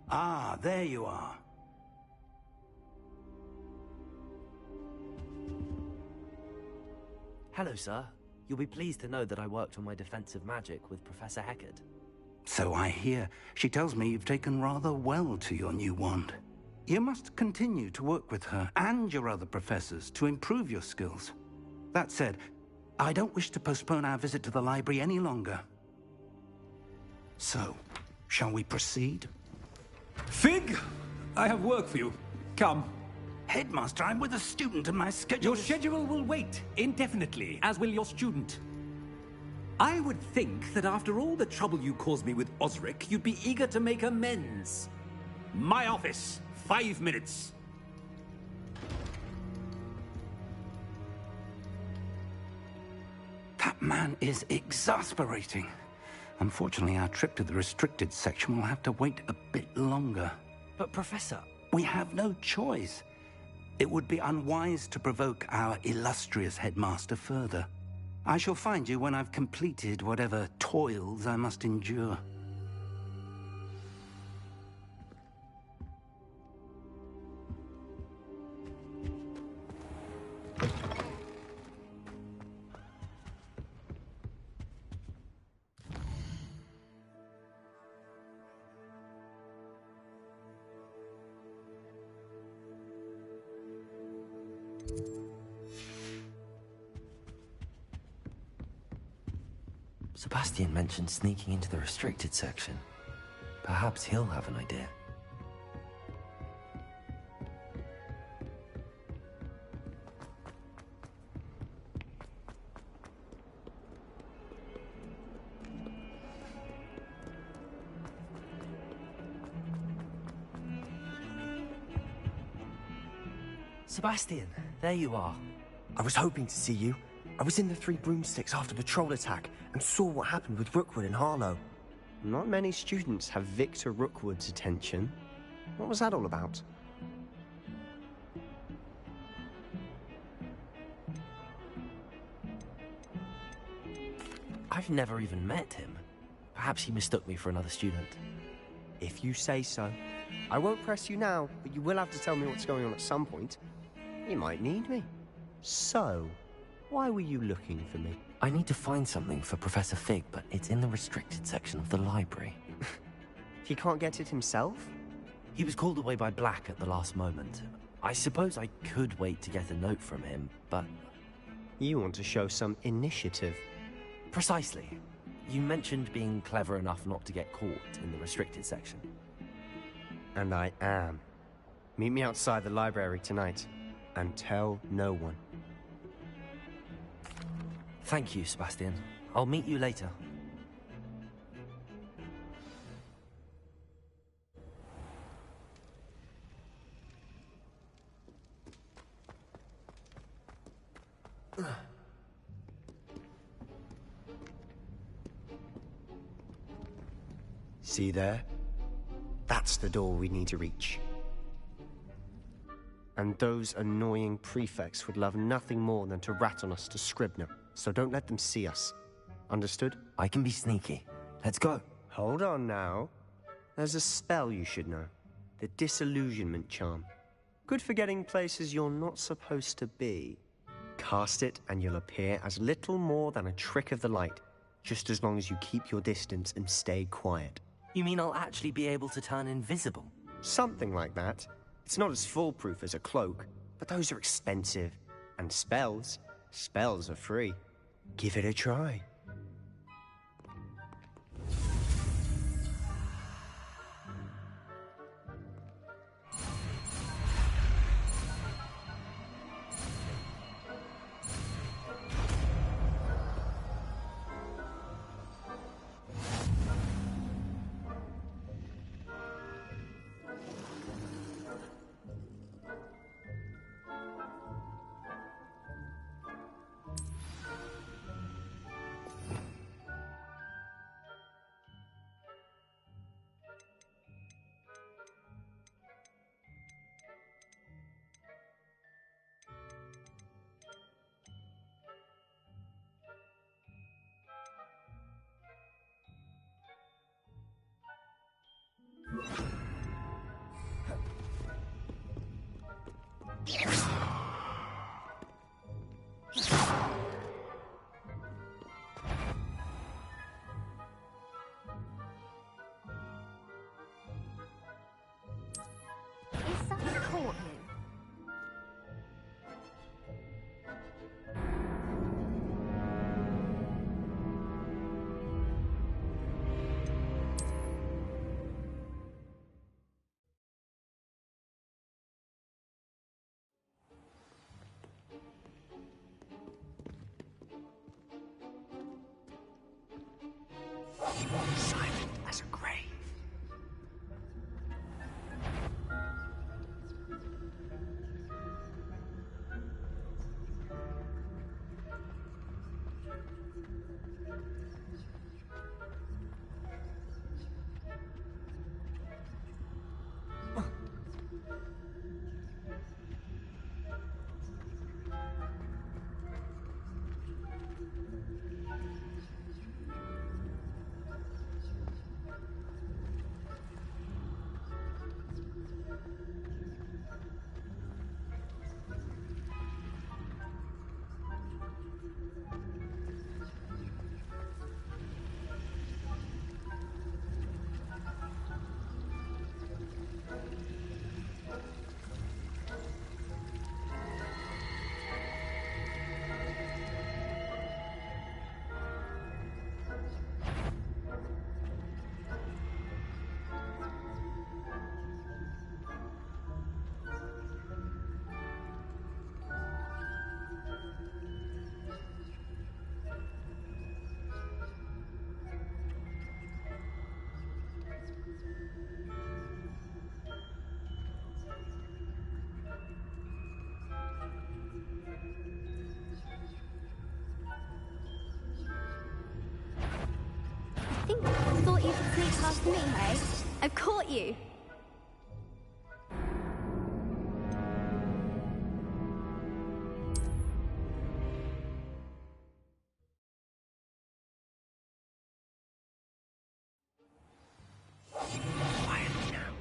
Ah, there you are. Hello, sir. You'll be pleased to know that I worked on my defensive magic with Professor Heckard. So I hear. She tells me you've taken rather well to your new wand. You must continue to work with her and your other professors to improve your skills. That said, I don't wish to postpone our visit to the library any longer. So, shall we proceed? Fig! I have work for you. Come. Headmaster, I'm with a student and my schedule Your schedule will wait indefinitely, as will your student. I would think that after all the trouble you caused me with Osric, you'd be eager to make amends. My office, 5 minutes. That man is exasperating. Unfortunately, our trip to the restricted section will have to wait a bit longer. But, Professor... We have no choice. It would be unwise to provoke our illustrious headmaster further. I shall find you when I've completed whatever toils I must endure. Sebastian mentioned sneaking into the restricted section. Perhaps he'll have an idea. Sebastian, there you are. I was hoping to see you. I was in the Three Broomsticks after the troll attack and saw what happened with Rookwood and Harlow. Not many students have Victor Rookwood's attention. What was that all about? I've never even met him. Perhaps he mistook me for another student. If you say so. I won't press you now, but you will have to tell me what's going on at some point. You might need me. So, why were you looking for me? I need to find something for Professor Fig, but it's in the restricted section of the library. He can't get it himself? He was called away by Black at the last moment. I suppose I could wait to get a note from him, but... You want to show some initiative. Precisely. You mentioned being clever enough not to get caught in the restricted section. And I am. Meet me outside the library tonight, and tell no one. Thank you, Sebastian. I'll meet you later. See there? That's the door we need to reach. And those annoying prefects would love nothing more than to rat on us to Scribner, so don't let them see us. Understood? I can be sneaky. Let's go. Hold on now. There's a spell you should know. The Disillusionment Charm. Good for getting places you're not supposed to be. Cast it and you'll appear as little more than a trick of the light, just as long as you keep your distance and stay quiet. You mean I'll actually be able to turn invisible? Something like that. It's not as foolproof as a cloak, but those are expensive. And spells are free. Give it a try. Is that caught you? Silent as a grave. Thought you could sneak past me, hey? I've caught you! Quietly now.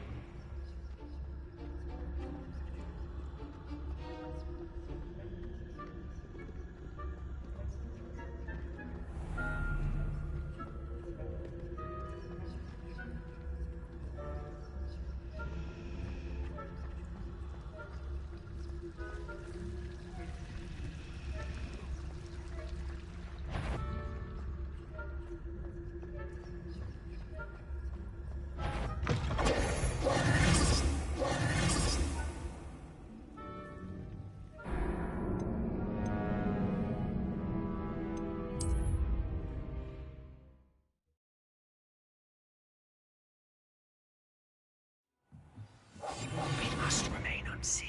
We must remain unseen.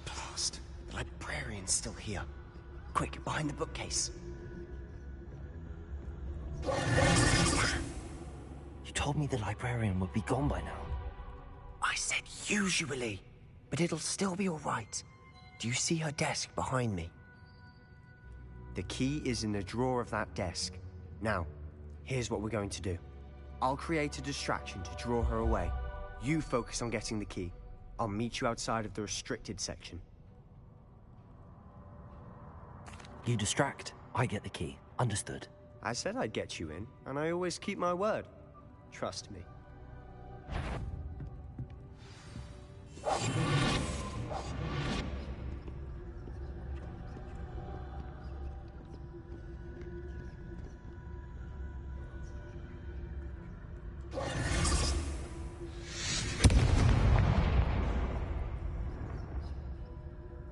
Blast. The librarian's still here. Quick, behind the bookcase. You told me the librarian would be gone by now. I said usually, but it'll still be all right. Do you see her desk behind me? The key is in the drawer of that desk. Now, here's what we're going to do. I'll create a distraction to draw her away. You focus on getting the key. I'll meet you outside of the restricted section. You distract, I get the key. Understood. I said I'd get you in, and I always keep my word. Trust me.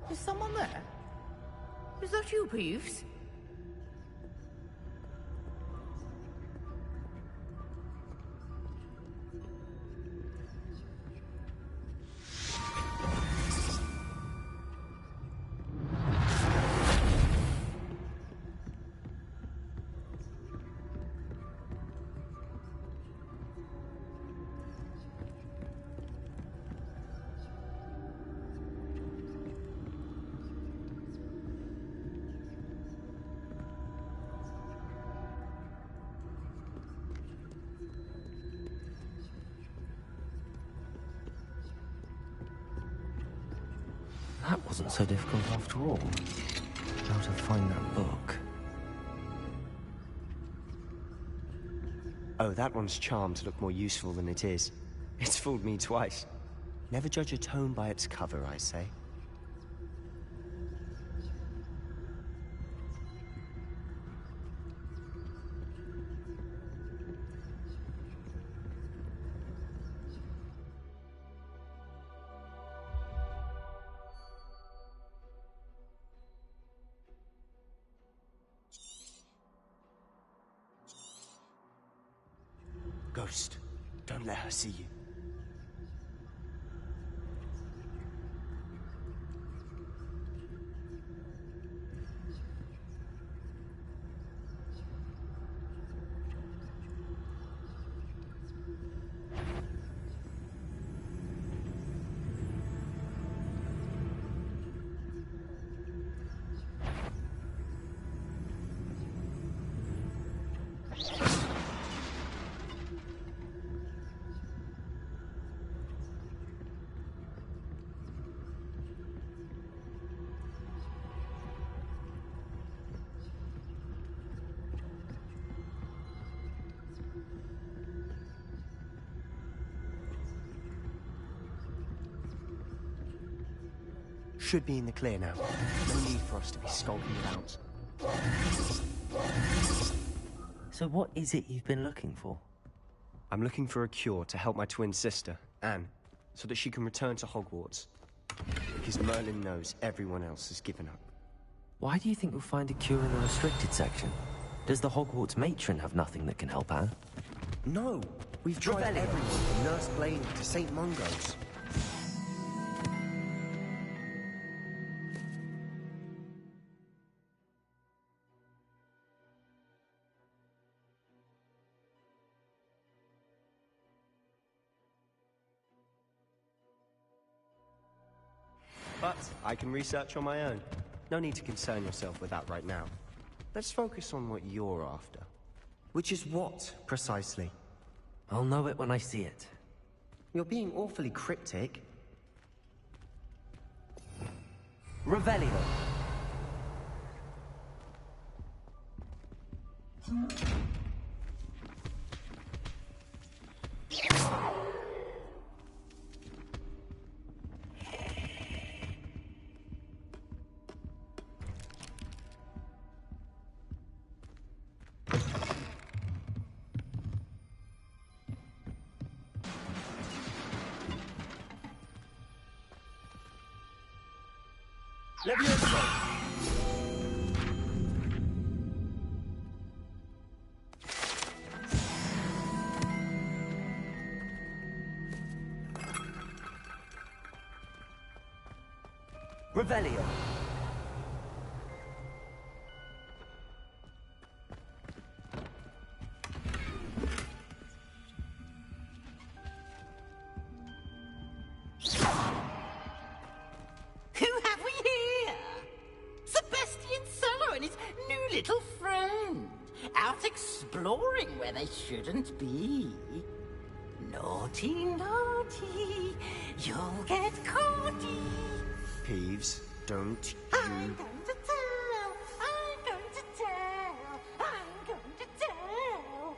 Is someone there? Is that you, Peeves? That wasn't so difficult after all. How to find that book. Oh, that one's charmed to look more useful than it is. It's fooled me twice. Never judge a tome by its cover, I say. Ghost, don't let her see you. Should be in the clear now. No need for us to be skulking about. So what is it you've been looking for? I'm looking for a cure to help my twin sister, Anne, so that she can return to Hogwarts. Because Merlin knows everyone else has given up. Why do you think you'll find a cure in the restricted section? Does the Hogwarts matron have nothing that can help Anne? No! We've tried everyone from Nurse Blaine to St. Mungo's. But I can research on my own. No need to concern yourself with that right now. Let's focus on what you're after. Which is what, precisely? I'll know it when I see it. You're being awfully cryptic. Revelio. Revelio. Who have we here? Sebastian Solo and his new little friend. Out exploring where they shouldn't be. Naughty, naughty. You'll get caughty. Peeves, don't I'm you... going to tell. I'm going to tell. I'm going to tell.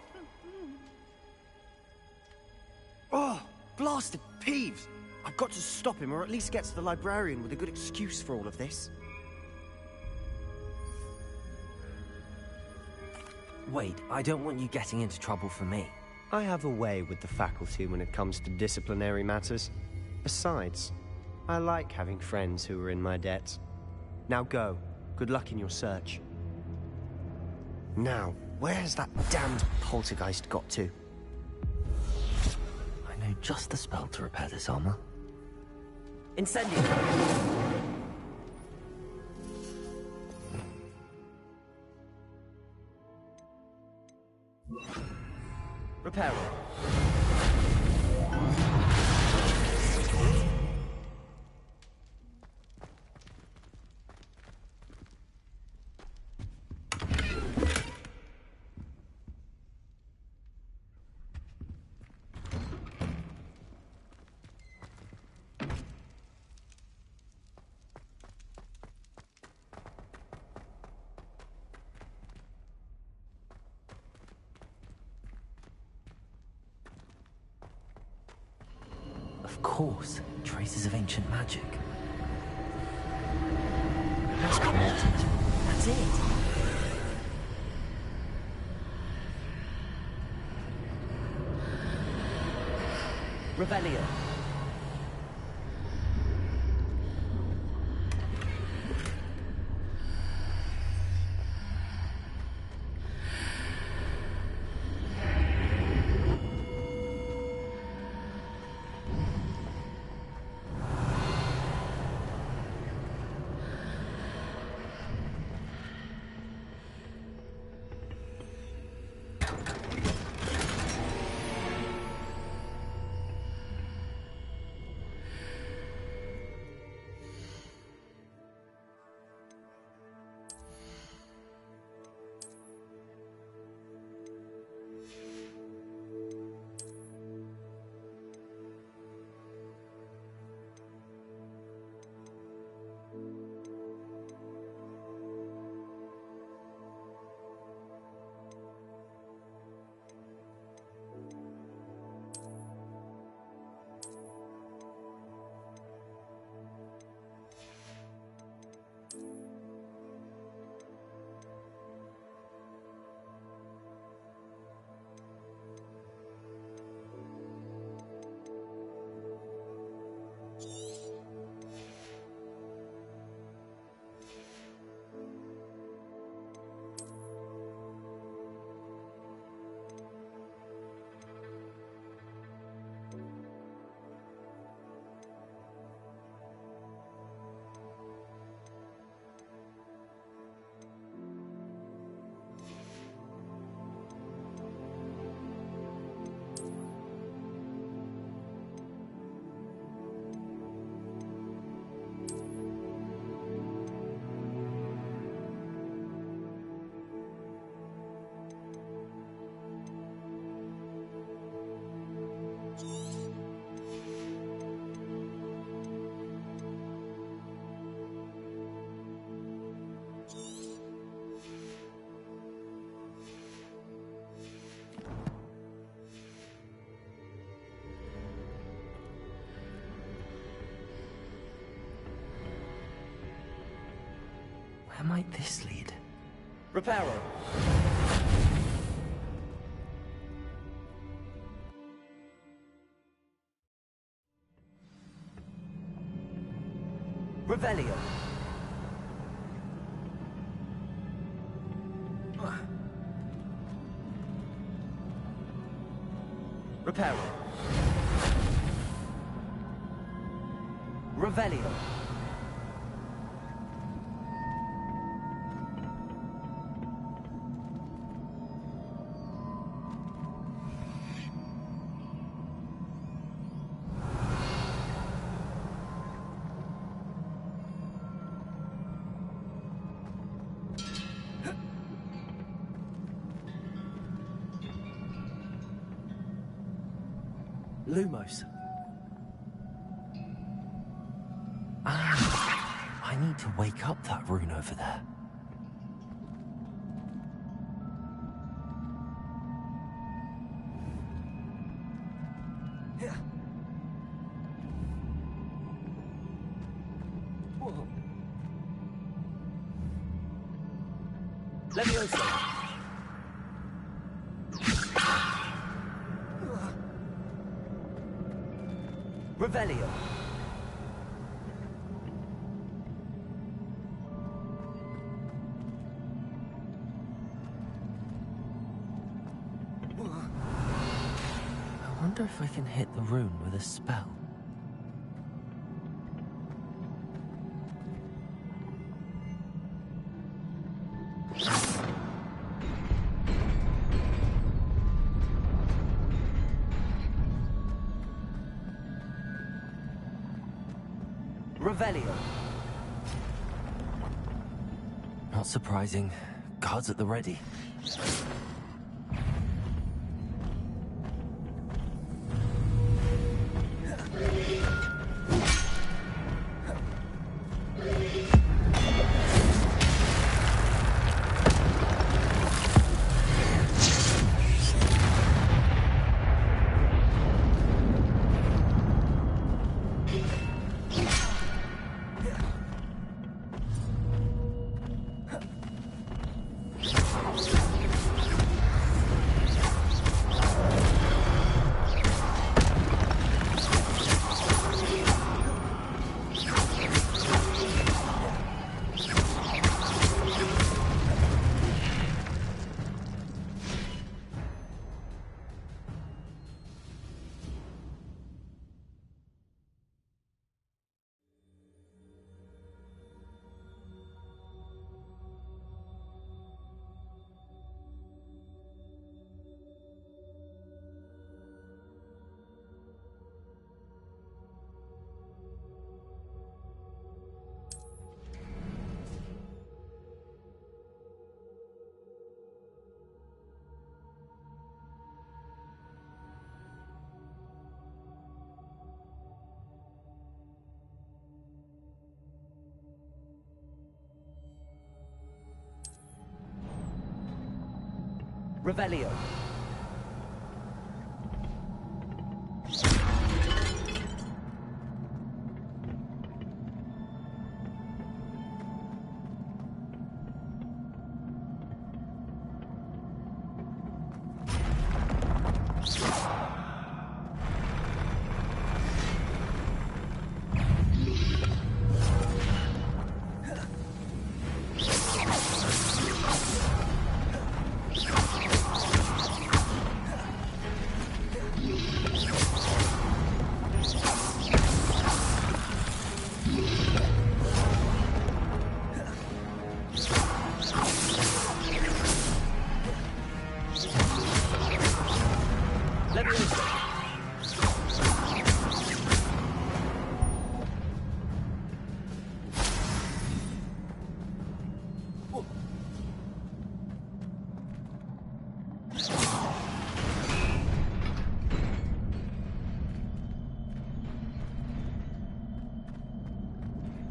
Oh, blasted Peeves! I've got to stop him, or at least get to the librarian with a good excuse for all of this. Wait, I don't want you getting into trouble for me. I have a way with the faculty when it comes to disciplinary matters. Besides, I like having friends who are in my debt. Now go. Good luck in your search. Now, where's that damned poltergeist got to? I know just the spell to repair this armor. Incendio! Repair. Of course, traces of ancient magic. It must be Morton's. That's it. Revelio. Where might this lead? Reparo. Revelio. Reparo. Revelio. Lumos. Ah, I need to wake up that rune over there. Whoa. Leviosa. Revelio. I wonder if I can hit the rune with a spell. Revelio. Not surprising. Guards at the ready. Revelio.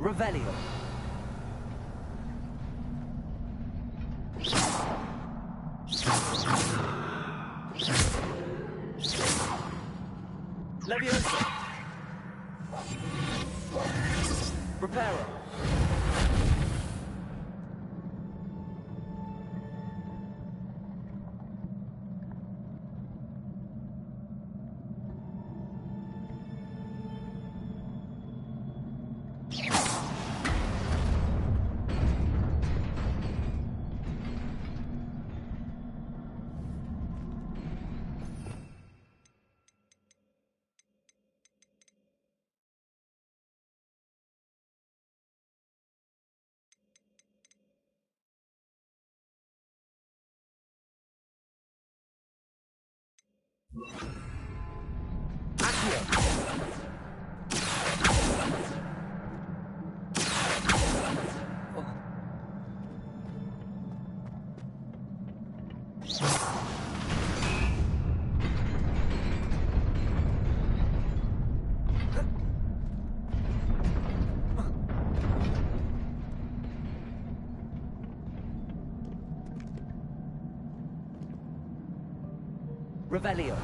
Revelio. Leviosa. Reparo. Revelio.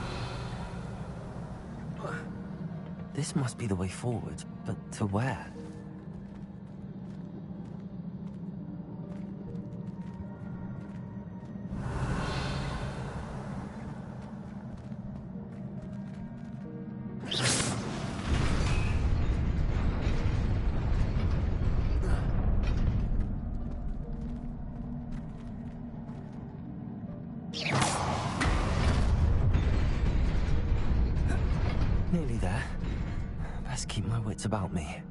This must be the way forward, but to where? Nearly there. Best keep my wits about me.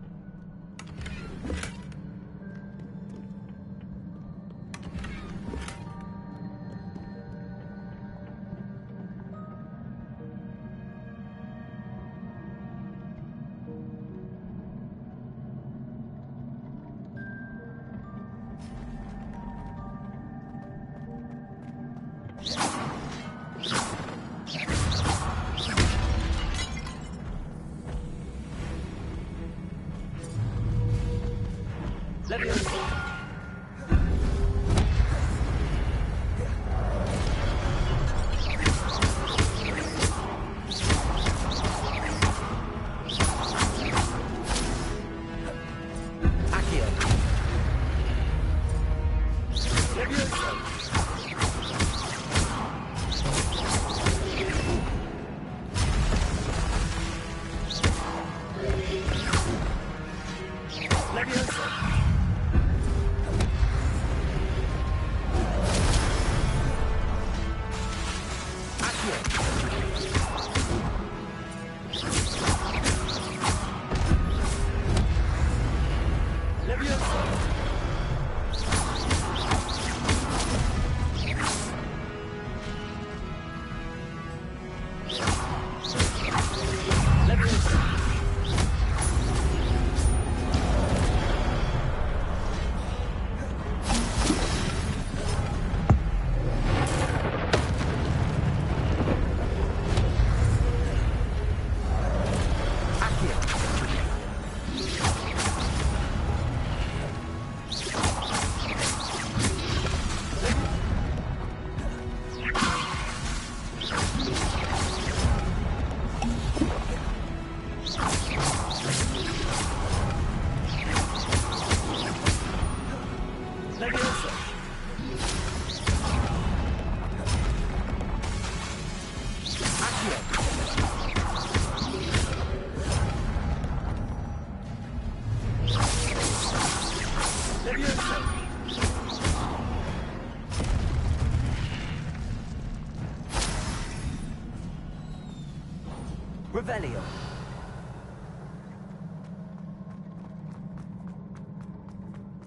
Revelio.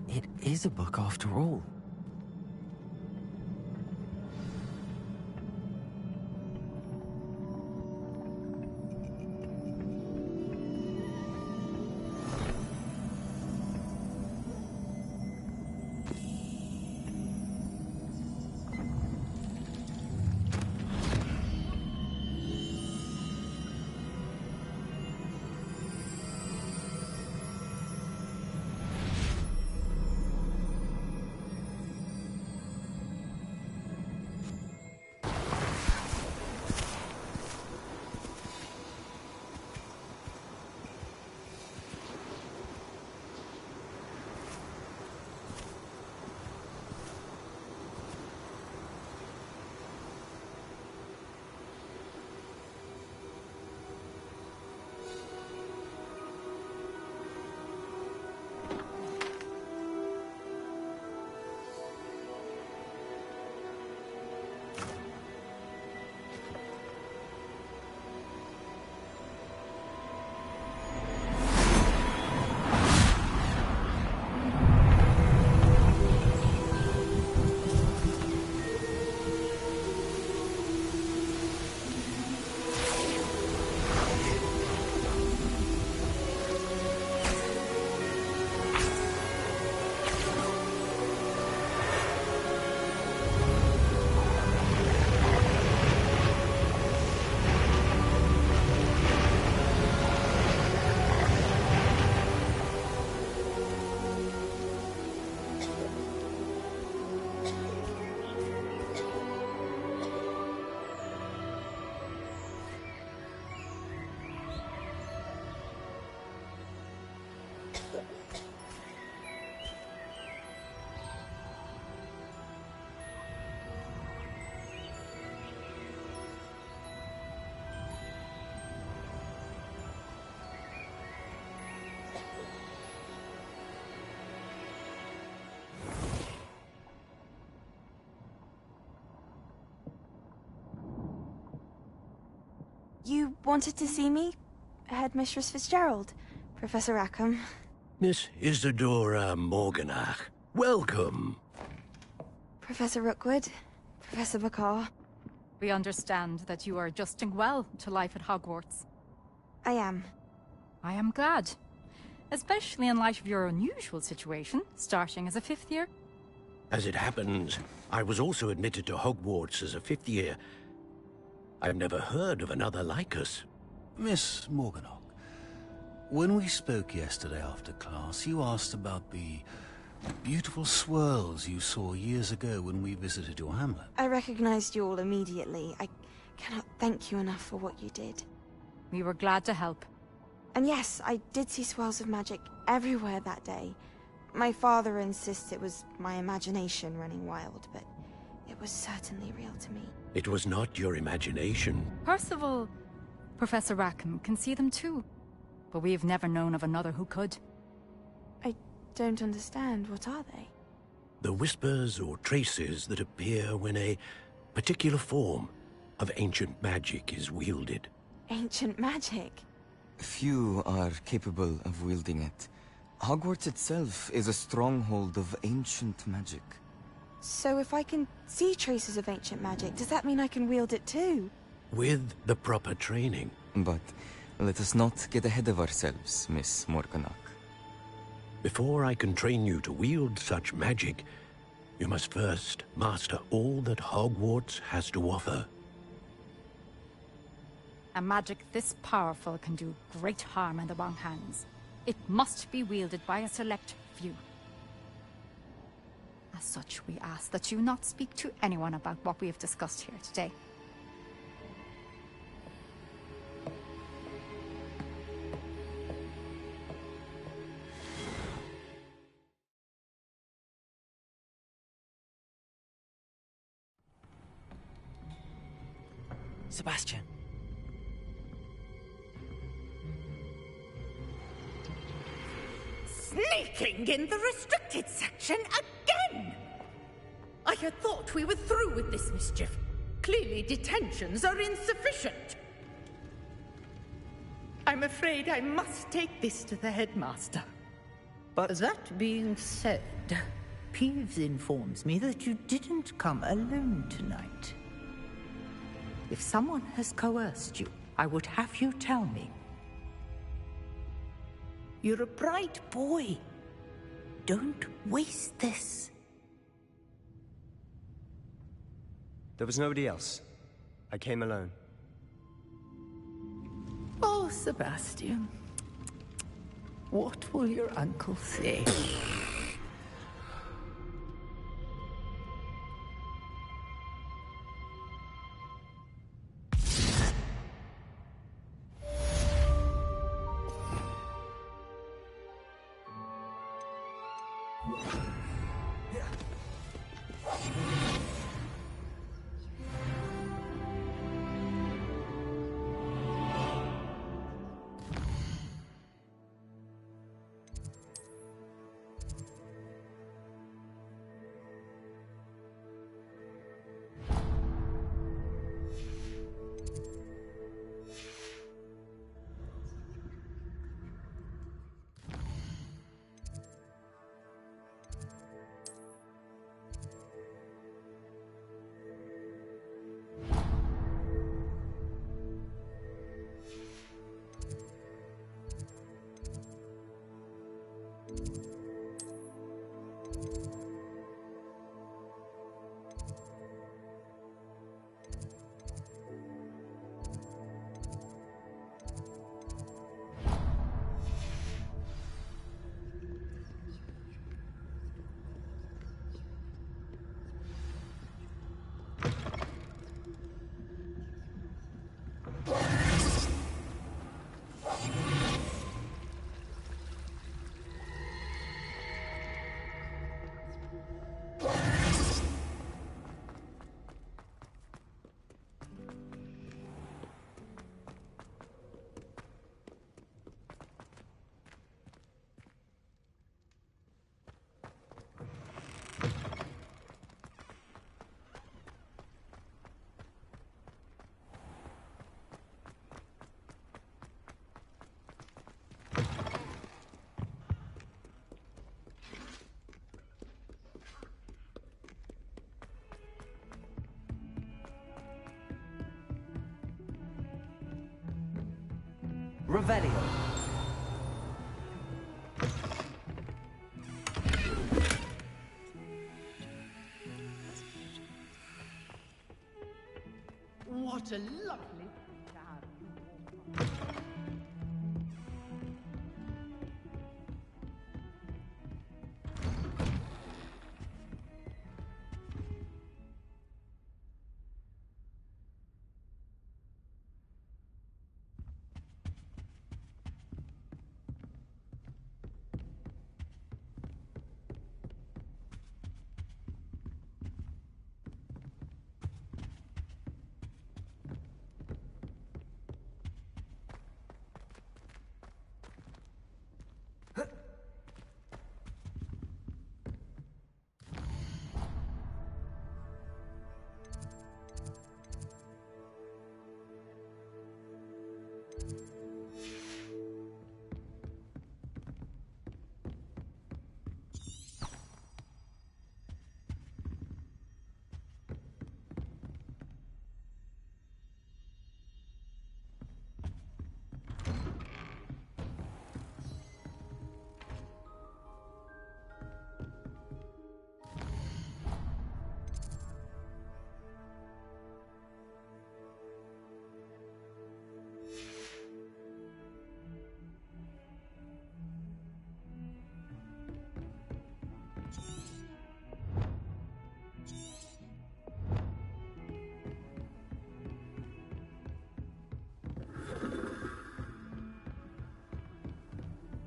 It is a book after all. You wanted to see me? Headmistress Fitzgerald, Professor Rackham. Miss Isadora Morganach, welcome. Professor Rookwood, Professor Bakar. We understand that you are adjusting well to life at Hogwarts. I am. I am glad. Especially in light of your unusual situation, starting as a 5th year. As it happens, I was also admitted to Hogwarts as a 5th year. I've never heard of another like us. Miss Morganach, when we spoke yesterday after class, you asked about the beautiful swirls you saw years ago when we visited your hamlet. I recognized you all immediately. I cannot thank you enough for what you did. We were glad to help. And yes, I did see swirls of magic everywhere that day. My father insists it was my imagination running wild, but it was certainly real to me. It was not your imagination. Percival, Professor Rackham can see them too. But we've never known of another who could. I don't understand. What are they? The whispers or traces that appear when a particular form of ancient magic is wielded. Ancient magic? Few are capable of wielding it. Hogwarts itself is a stronghold of ancient magic. So if I can see traces of ancient magic, does that mean I can wield it too? With the proper training. But let us not get ahead of ourselves, Miss Morganach. Before I can train you to wield such magic, you must first master all that Hogwarts has to offer. A magic this powerful can do great harm in the wrong hands. It must be wielded by a select few. As such, we ask that you not speak to anyone about what we have discussed here today. Sebastian. Sneaking in the restricted section again! I had thought we were through with this mischief. Clearly detentions are insufficient. I'm afraid I must take this to the headmaster. But that being said, Peeves informs me that you didn't come alone tonight. If someone has coerced you, I would have you tell me. You're a bright boy. Don't waste this. There was nobody else. I came alone. Oh, Sebastian. What will your uncle say? Revelio. What a lovely thing to have you.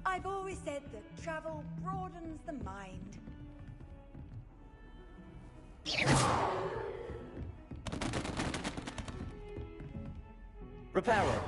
I've always said that travel broadens the mind. Reparo.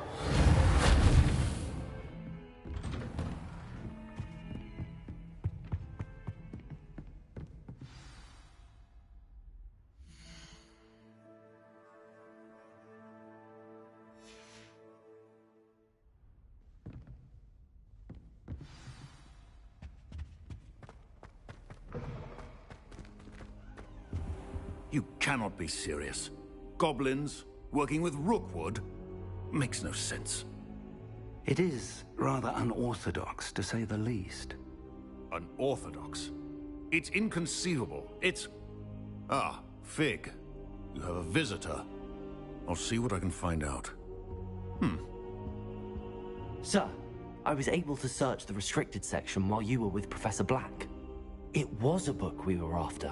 You cannot be serious. Goblins working with Rookwood? Makes no sense. It is rather unorthodox, to say the least. Unorthodox? It's inconceivable. It's... Ah, Fig. You have a visitor. I'll see what I can find out. Sir, I was able to search the restricted section while you were with Professor Black. It was a book we were after.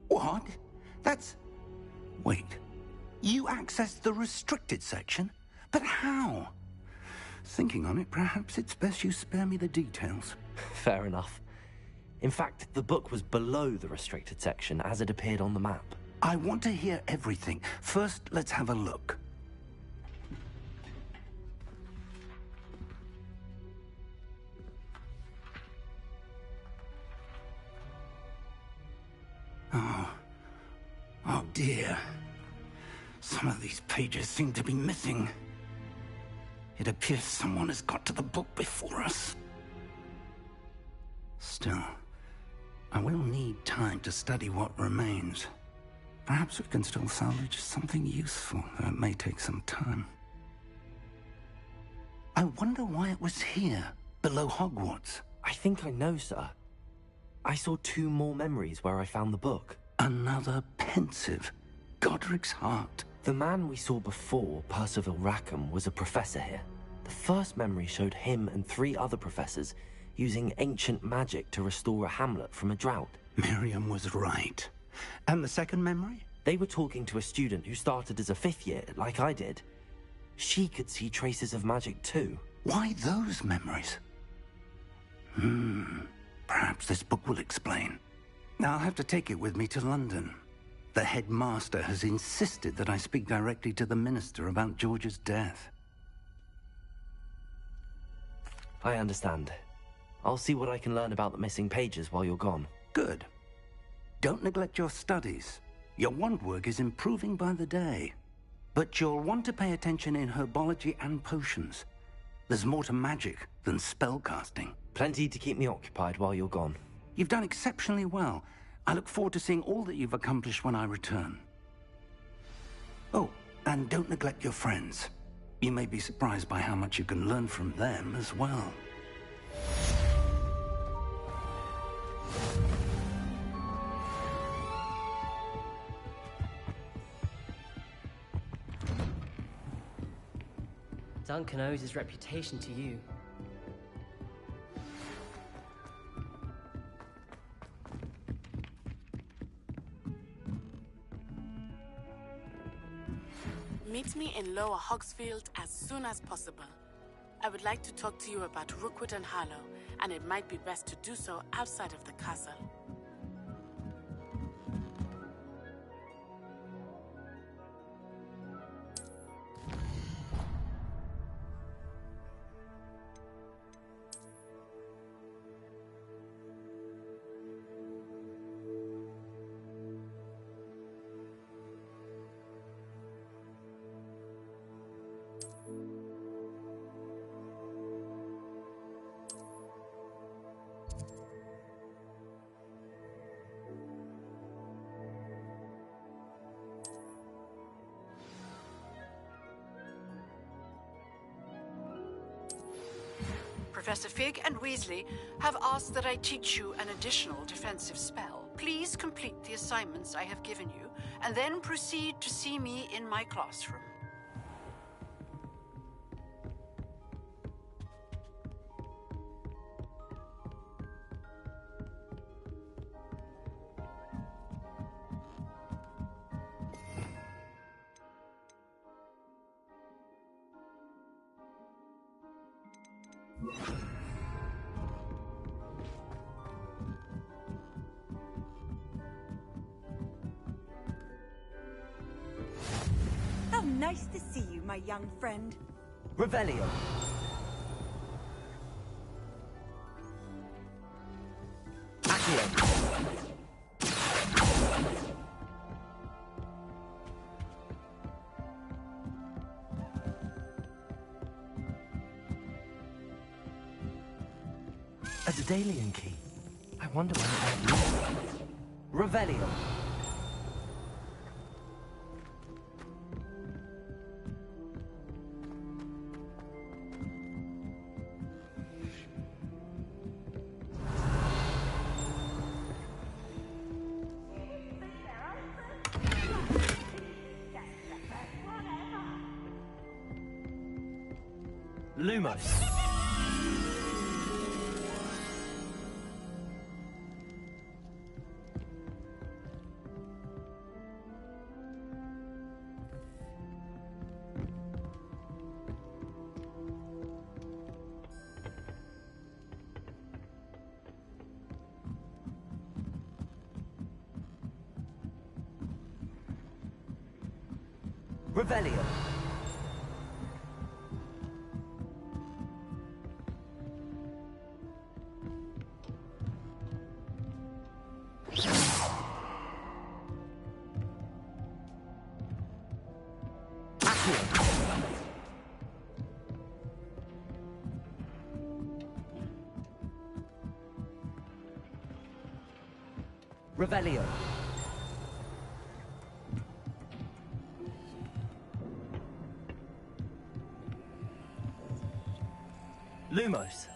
What? That's... Wait. You accessed the restricted section? But how? Thinking on it, perhaps it's best you spare me the details. Fair enough. In fact, the book was below the restricted section as it appeared on the map. I want to hear everything. First, let's have a look. Oh dear. Some of these pages seem to be missing. It appears someone has got to the book before us. Still, I will need time to study what remains. Perhaps we can still salvage something useful, though it may take some time. I wonder why it was here, below Hogwarts. I think I know, sir. I saw 2 more memories where I found the book. Another pensive. Godric's heart. The man we saw before, Percival Rackham, was a professor here. The first memory showed him and 3 other professors using ancient magic to restore a hamlet from a drought. Miriam was right. And the second memory? They were talking to a student who started as a 5th year, like I did. She could see traces of magic too. Why those memories? Perhaps this book will explain. I'll have to take it with me to London. The headmaster has insisted that I speak directly to the minister about George's death. I understand. I'll see what I can learn about the missing pages while you're gone. Good. Don't neglect your studies. Your wand work is improving by the day. But you'll want to pay attention in herbology and potions. There's more to magic than spellcasting. Plenty to keep me occupied while you're gone. You've done exceptionally well. I look forward to seeing all that you've accomplished when I return. Oh, and don't neglect your friends. You may be surprised by how much you can learn from them as well. Duncan owes his reputation to you. Meet me in Lower Hogsfield as soon as possible. I would like to talk to you about Rookwood and Harlow, and it might be best to do so outside of the castle. Professor Fig and Weasley have asked that I teach you an additional defensive spell. Please complete the assignments I have given you, and then proceed to see me in my classroom. How nice to see you, my young friend. Revelio. A Daedalian key. I I wonder when it might be. Revelio. Lumos. Revelio. Revelio. Lumos.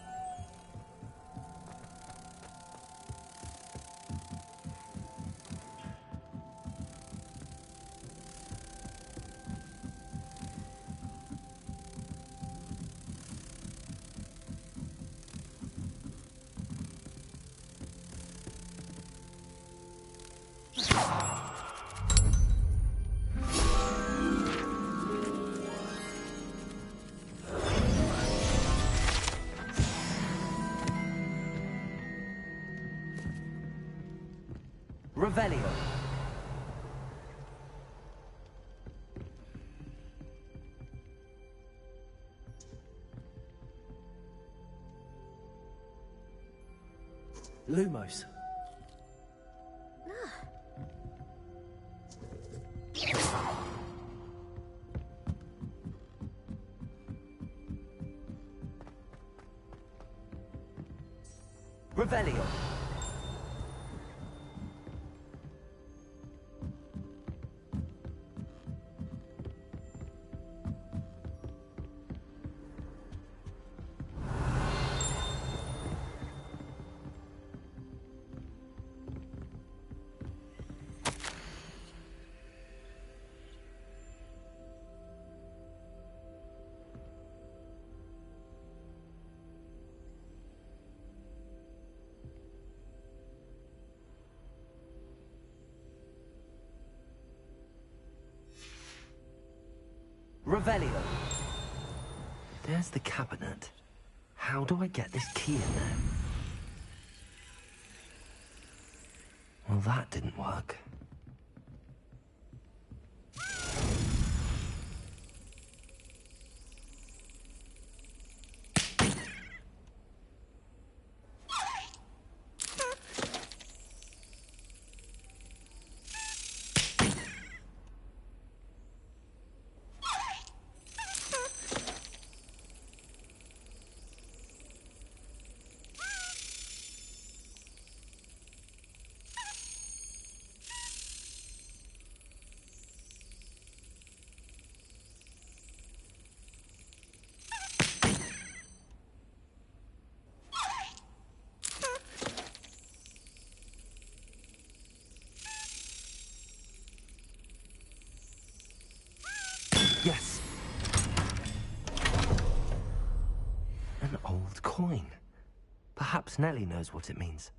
Revelio. Lumos. Revelio. Revelio. There's the cabinet. How do I get this key in there? Well, that didn't work. Yes. An old coin. Perhaps Nellie knows what it means.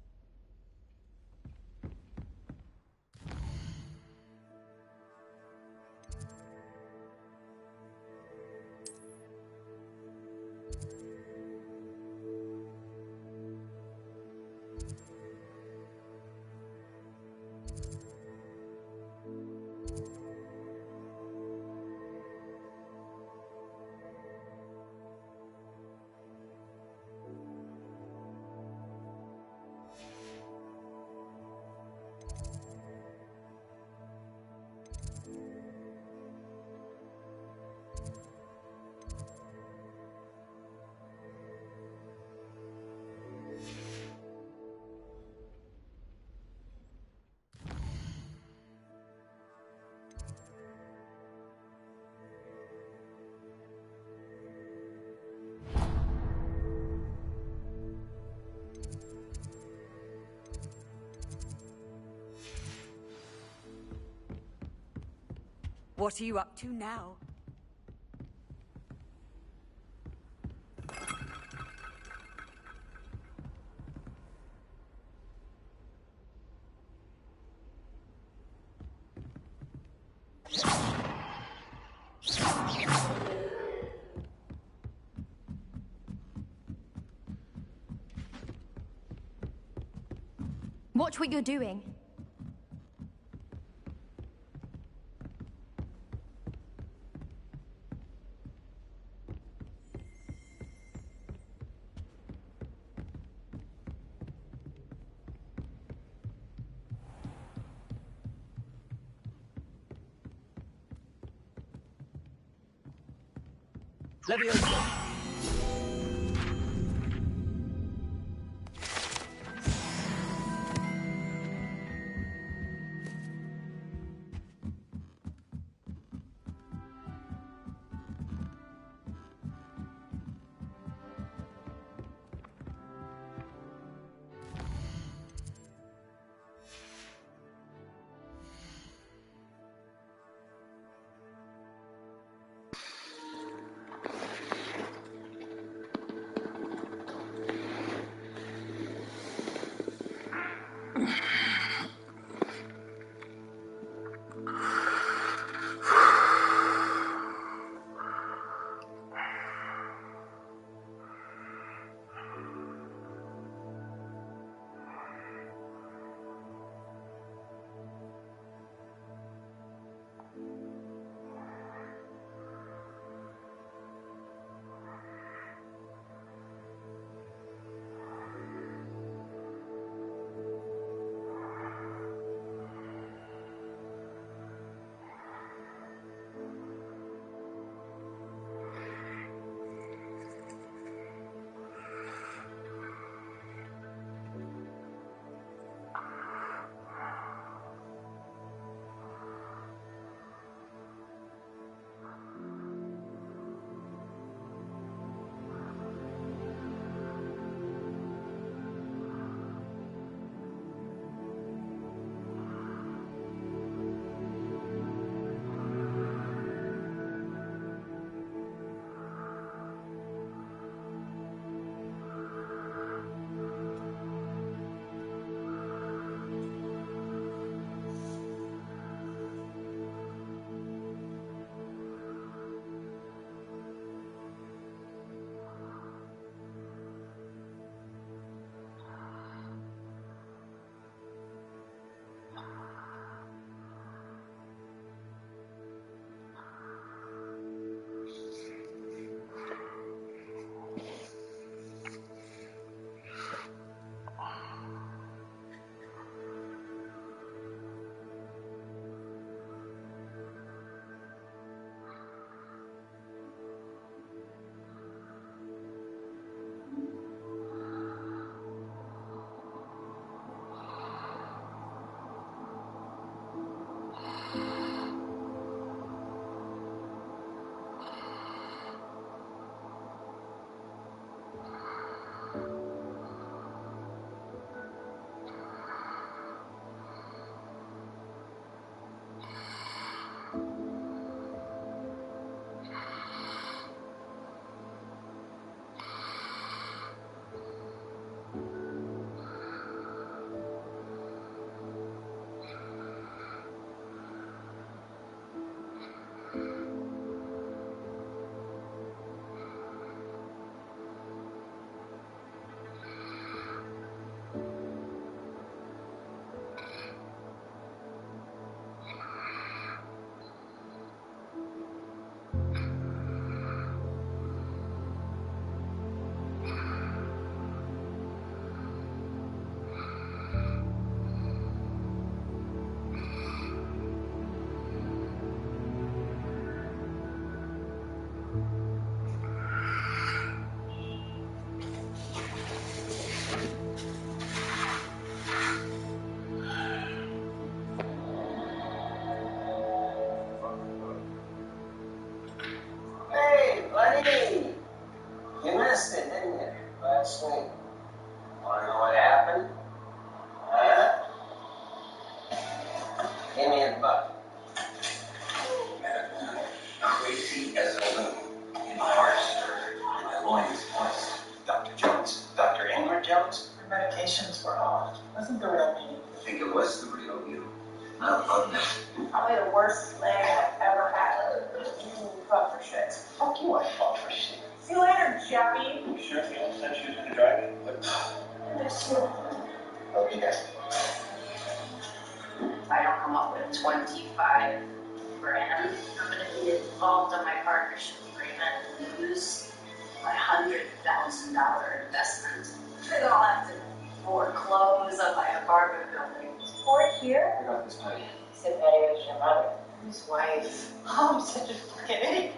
What are you up to now? Watch what you're doing. Leviosa! Probably the worst leg I've ever had. Fuck for shit. Fuck you, I fuck for shit. See you later, Chappie. You sure you don't said she was gonna drive it? Okay, guys. If I don't come up with 25 grand, I'm gonna be involved on my partnership agreement and lose my $100,000 investment. Then I'll have to foreclose on my apartment building. Or here? I got this money. Sit Betty with your mother. His wife. Oh, I'm such a fucking idiot.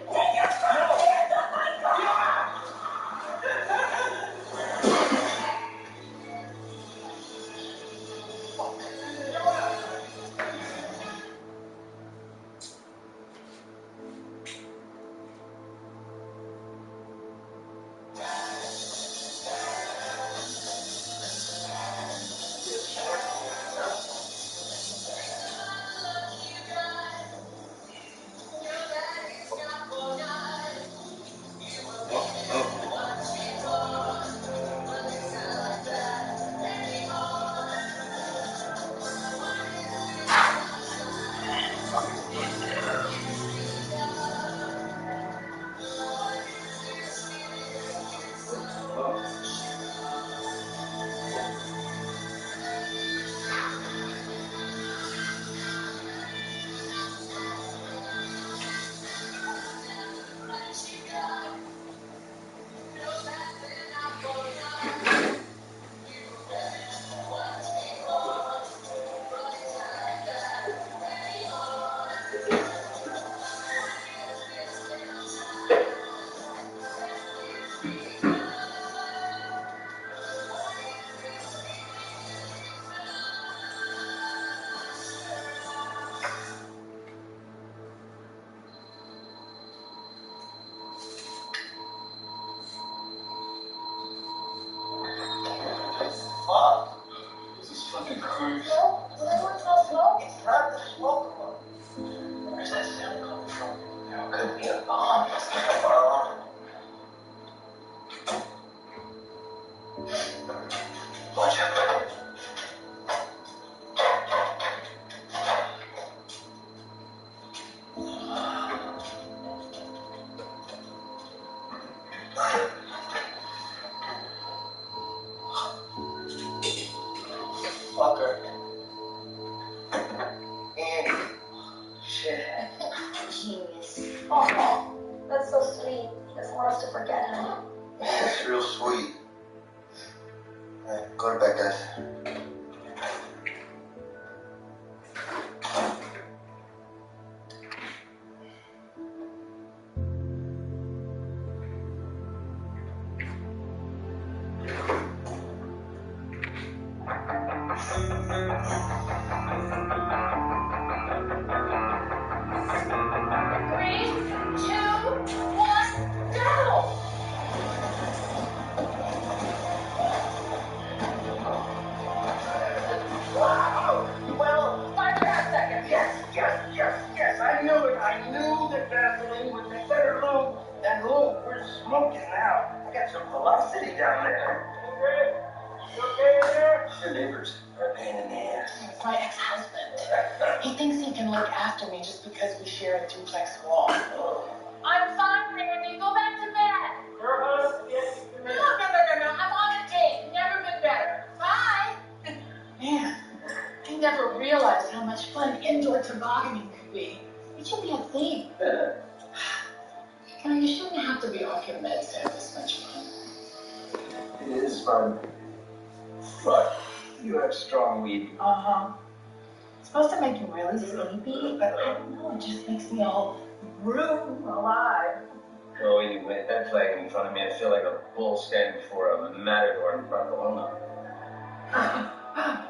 Fuck. This is fucking crazy. What's not smoke? It's not the smoke one. Where's that sound coming from? It could be a bomb. It's like a bomb. Watch out. Fucker. Andy. Shit. Genius. Oh, that's so sweet. Just want us to forget him. It's real sweet. Alright, go to bed, guys. Well, 5 seconds. Yes. I knew it. I knew that Vaseline would be better lube than lube. We're smoking now. I got some velocity down there. You okay in there? Your neighbors are a pain in the ass. It's my ex-husband. He thinks he can look after me just because we share a duplex wall. I'm fine, Randy. Go back to bed. Your husband? Yes, No. I'm on a date. Never been better. Bye. Man, I never realized how much fun indoor tobogganing could be. It should be a thing. You shouldn't have to be off your meds to have this much fun. It is fun. But you have strong weed. Uh-huh. It's supposed to make you really sleepy, but I don't know, it just makes me all room alive. Well, when you wave that flag in front of me, I feel like a bull standing before a matador in Barcelona.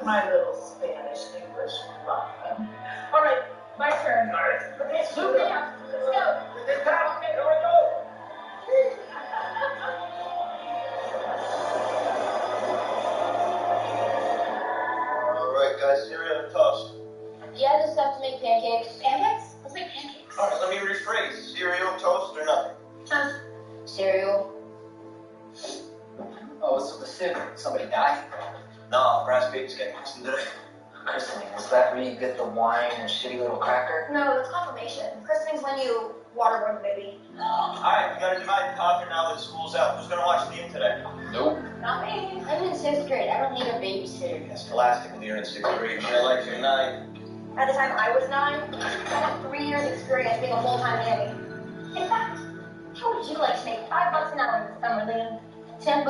My little Spanish English muffin. All right, my turn. All right. Okay, shoot me up. Let's go. This time, here we go. All right, guys, cereal and toast. Yeah, just have to make pancakes. Pancakes? Let's make pancakes. All right, let me rephrase. Cereal, toast, or nothing? Toast. Cereal. Oh, what's the specific? Somebody died? No, brass baby's getting christened today. Christening, is that where you get the wine and shitty little cracker? No, it's confirmation. Christening's when you waterboard the baby. Alright, we gotta divide the conquer now that school's out. Who's gonna watch the game today? Nope. Not me. I'm in 6th grade. I don't need a babysitter. Yeah, scholastically, you're in 6th grade. Yeah, like you're 9. At the time I was 9, I had 3 years experience being a full-time nanny. In fact, how would you like to make $5 an hour in the summer, Liam? $10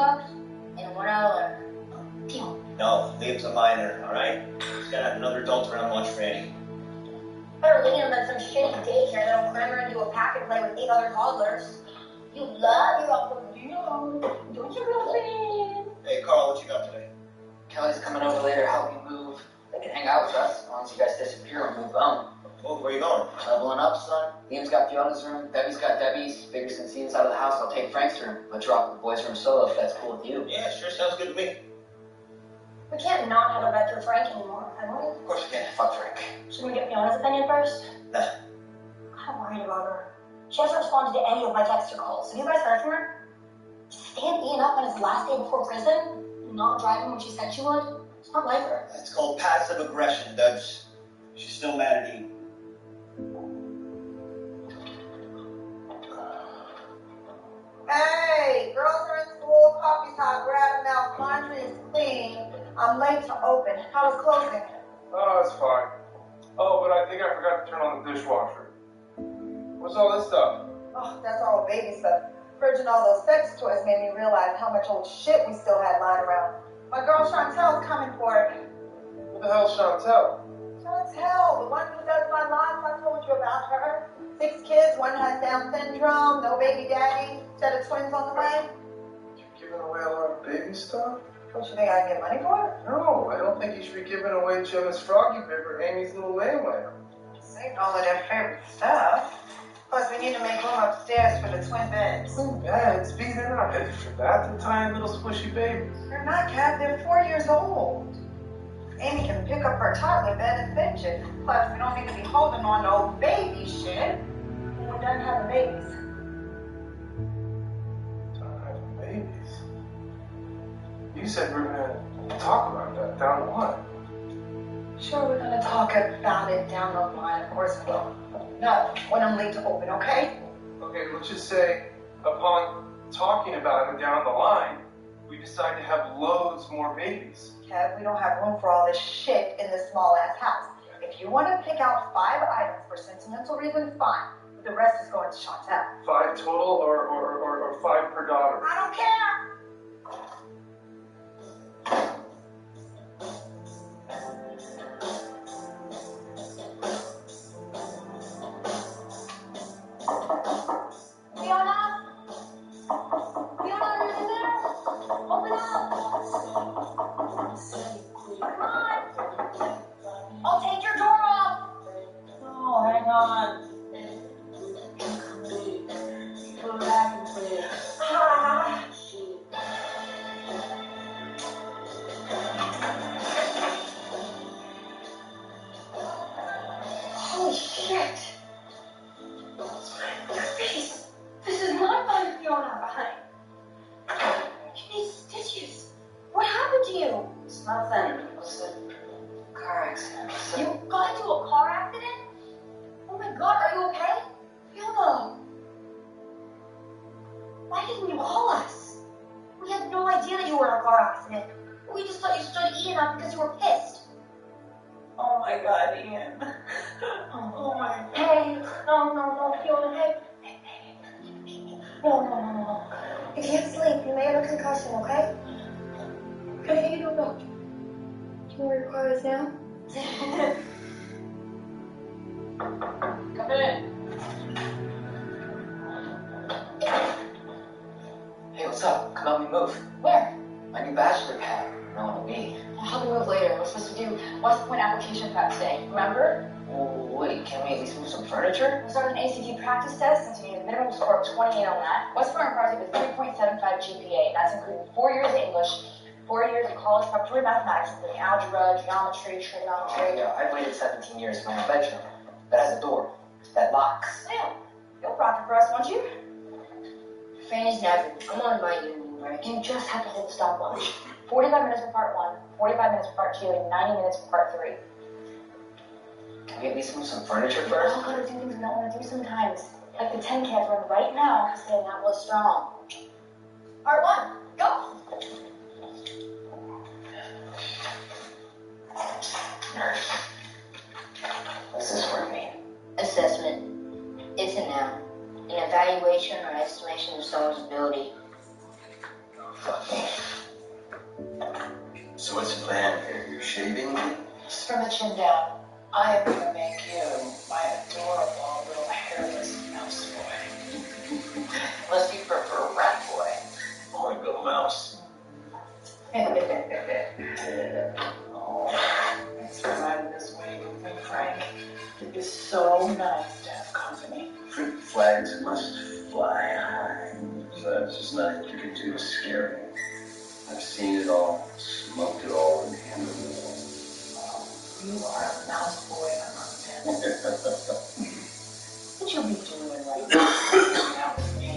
and $1. Deal. No, Liam's a minor, alright? He's gotta have another adult around watch for Annie. Better Liam than some shitty daycare that'll cram her into a pack and play with 8 other toddlers. You love your Uncle Liam, don't you, girlfriend? Hey, Carl, what you got today? Kelly's coming over later to help me move. They can hang out with us as long as you guys disappear and move on. Well, where you going? Leveling up, son. Liam's got Fiona's room, Debbie's got Debbie's. Figure since Ian's out of the house, I'll take Frank's room. But drop the boys' room solo if that's cool with you. Yeah, sure sounds good to me. We can't not have a bed for Frank anymore, can we? Of course we can. Fuck Frank. Should we get Fiona's opinion first? Nah. I'm worried about her. She hasn't responded to any of my texts or calls. Have you guys heard from her? To stand Ian up on his last day before prison, not drive him when she said she would? It's not like her. It's called passive aggression, Dubs. She's still mad at Ian. Hey, girls are in school, coffee's hot, grab them out, laundry is clean. I'm late to open. How was closing? Oh, it's fine. Oh, but I think I forgot to turn on the dishwasher. What's all this stuff? Oh, that's all baby stuff. Purging all those sex toys made me realize how much old shit we still had lying around. My girl Chantel's coming for it. Who the hell's Chantel? Chantel, the one who does my locks, I told you about her. 6 kids, one has Down syndrome, no baby daddy, set of twins on the way. You're giving away a lot of baby stuff? Don't you think I get money for it? No, I don't think you should be giving away Gemma's Froggy Bib or Amy's Little Lamb Lamb. Saved all of their favorite stuff. Plus, we need to make room upstairs for the twin beds. Twin beds? B, they're not ready for that. They're tiny little squishy babies. They're not, Cat. They're 4 years old. Amy can pick up her toddler bed and fetch it. Plus, we don't need to be holding on to old baby shit when we're done having babies. Done having babies? You said we're gonna talk about that down the line. Sure, we're gonna talk about it down the line. Of course we will. No, when I'm late to open, okay? Okay, let's just say, upon talking about it down the line, we decide to have loads more babies. Kev, we don't have room for all this shit in this small-ass house. If you want to pick out 5 items for sentimental reasons, fine. But the rest is going to Chantel. 5 total or 5 per daughter? I don't care! Fiona? Fiona, are you in there? Open up! Come on! I'll take your door off! Oh, hang on. Put it back in place. Holy shit! Your face! This is not my Fiona behind. These stitches. What happened to you? It's nothing. It was a car accident. You got into a car accident? Oh my god, are you okay? Fiona! Why didn't you call us? We had no idea that you were in a car accident. We just thought you stood Ian up because you were pissed. Oh my god, Ian. Oh my. Hey, no, Fiona, hey. No. You can't sleep. You may have a concussion, okay? Hey, no. Do you know where your car is now? Come in. Hey, what's up? Come help me move. Where? My new bachelor pad. No one will be. I'll help you move later. We're supposed to do West Point application prep today. Remember? Oh, wait, can we at least move some furniture? We started an ACT practice test since we need a minimum score of 28 on that. West Point requires you with 3.75 GPA. That's including 4 years of English, 4 years of college preparatory mathematics, including algebra, geometry, trigonometry. Yeah, I've waited 17 years for my own bedroom. That has a door. That locks. Yeah, you'll rock it for us, won't you? Fanny's napping. I'm on my union Mary. You just have to hold the stopwatch. 45 minutes for part 1, 45 minutes for part 2, and 90 minutes for part 3. Can we at least move some furniture first? We all gotta do things we don't want to do sometimes. Like the 10 cans run right now because the apple is strong. Part 1, go! Nurse, what's this word mean? Assessment. It's a noun. An evaluation or estimation of someone's ability. Fuck me. So what's the plan here? You're shaving me? Just from the chin down. I am gonna make you my adorable little hairless mouse boy. Unless you prefer rat boy. Oh, you go mouse. Thanks for riding this wave with me, Frank. It is so nice to have company. Fruit flags must fly high. So that's just not what you can do to scare me. I've seen it all, smoked it all, and handled it all. You are a mouse boy among men. What you be doing right now with me?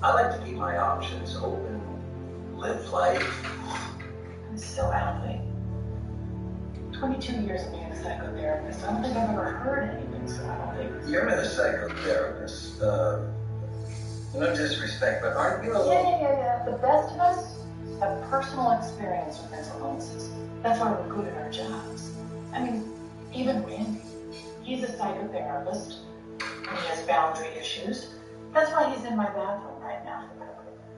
I like to keep my options open, live life. I'm so happy. 22 years of being a psychotherapist. I don't think I've ever heard anything, so I don't think... You're a psychotherapist. No disrespect, but aren't you a little... Yeah. The best of us have personal experience with mental illnesses. That's why we're good at our jobs. I mean, even Randy. He's a psychotherapist, and he has boundary issues. That's why he's in my bathroom right now.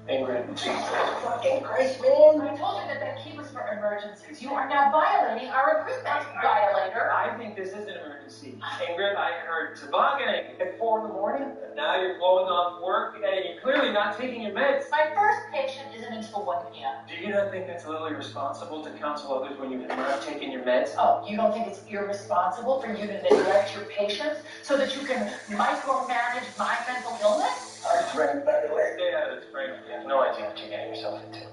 Ingrid. Jesus fucking Christ, man. I told you that key was for emergencies. You are now violating our agreement, violator. I think this is an emergency. Ingrid, I heard tobogganing at 4 in the morning, and now you're blowing off work, and you're clearly not taking your meds. My first patient isn't until 1 p.m. Do you not think that's a little irresponsible to counsel others when you're not taking your meds? Oh, you don't think it's irresponsible for you to neglect your patients so that you can micromanage my mental illness? I'm Frank, by the way. Stay out of this, Frank. You have no idea what you're getting yourself into.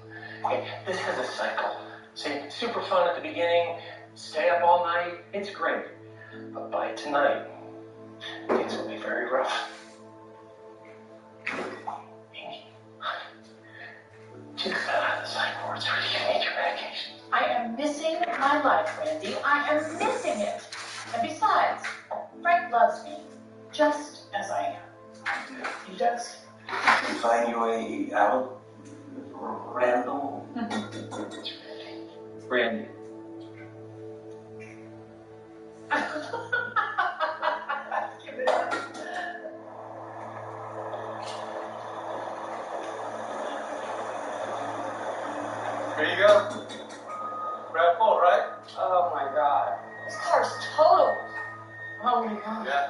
Okay, this is a cycle. See, super fun at the beginning, stay up all night, it's great. But by tonight, things will be very rough. Just got out of the psych ward, so you need your medication. I am missing my life, Randy. I am missing it. And besides, Frank loves me, just as I am. He does. Did you find your way out, Randall? Randy. Give it up. Here you go. Grab full, right? Oh my God. This car's totaled. Oh my God. Yeah.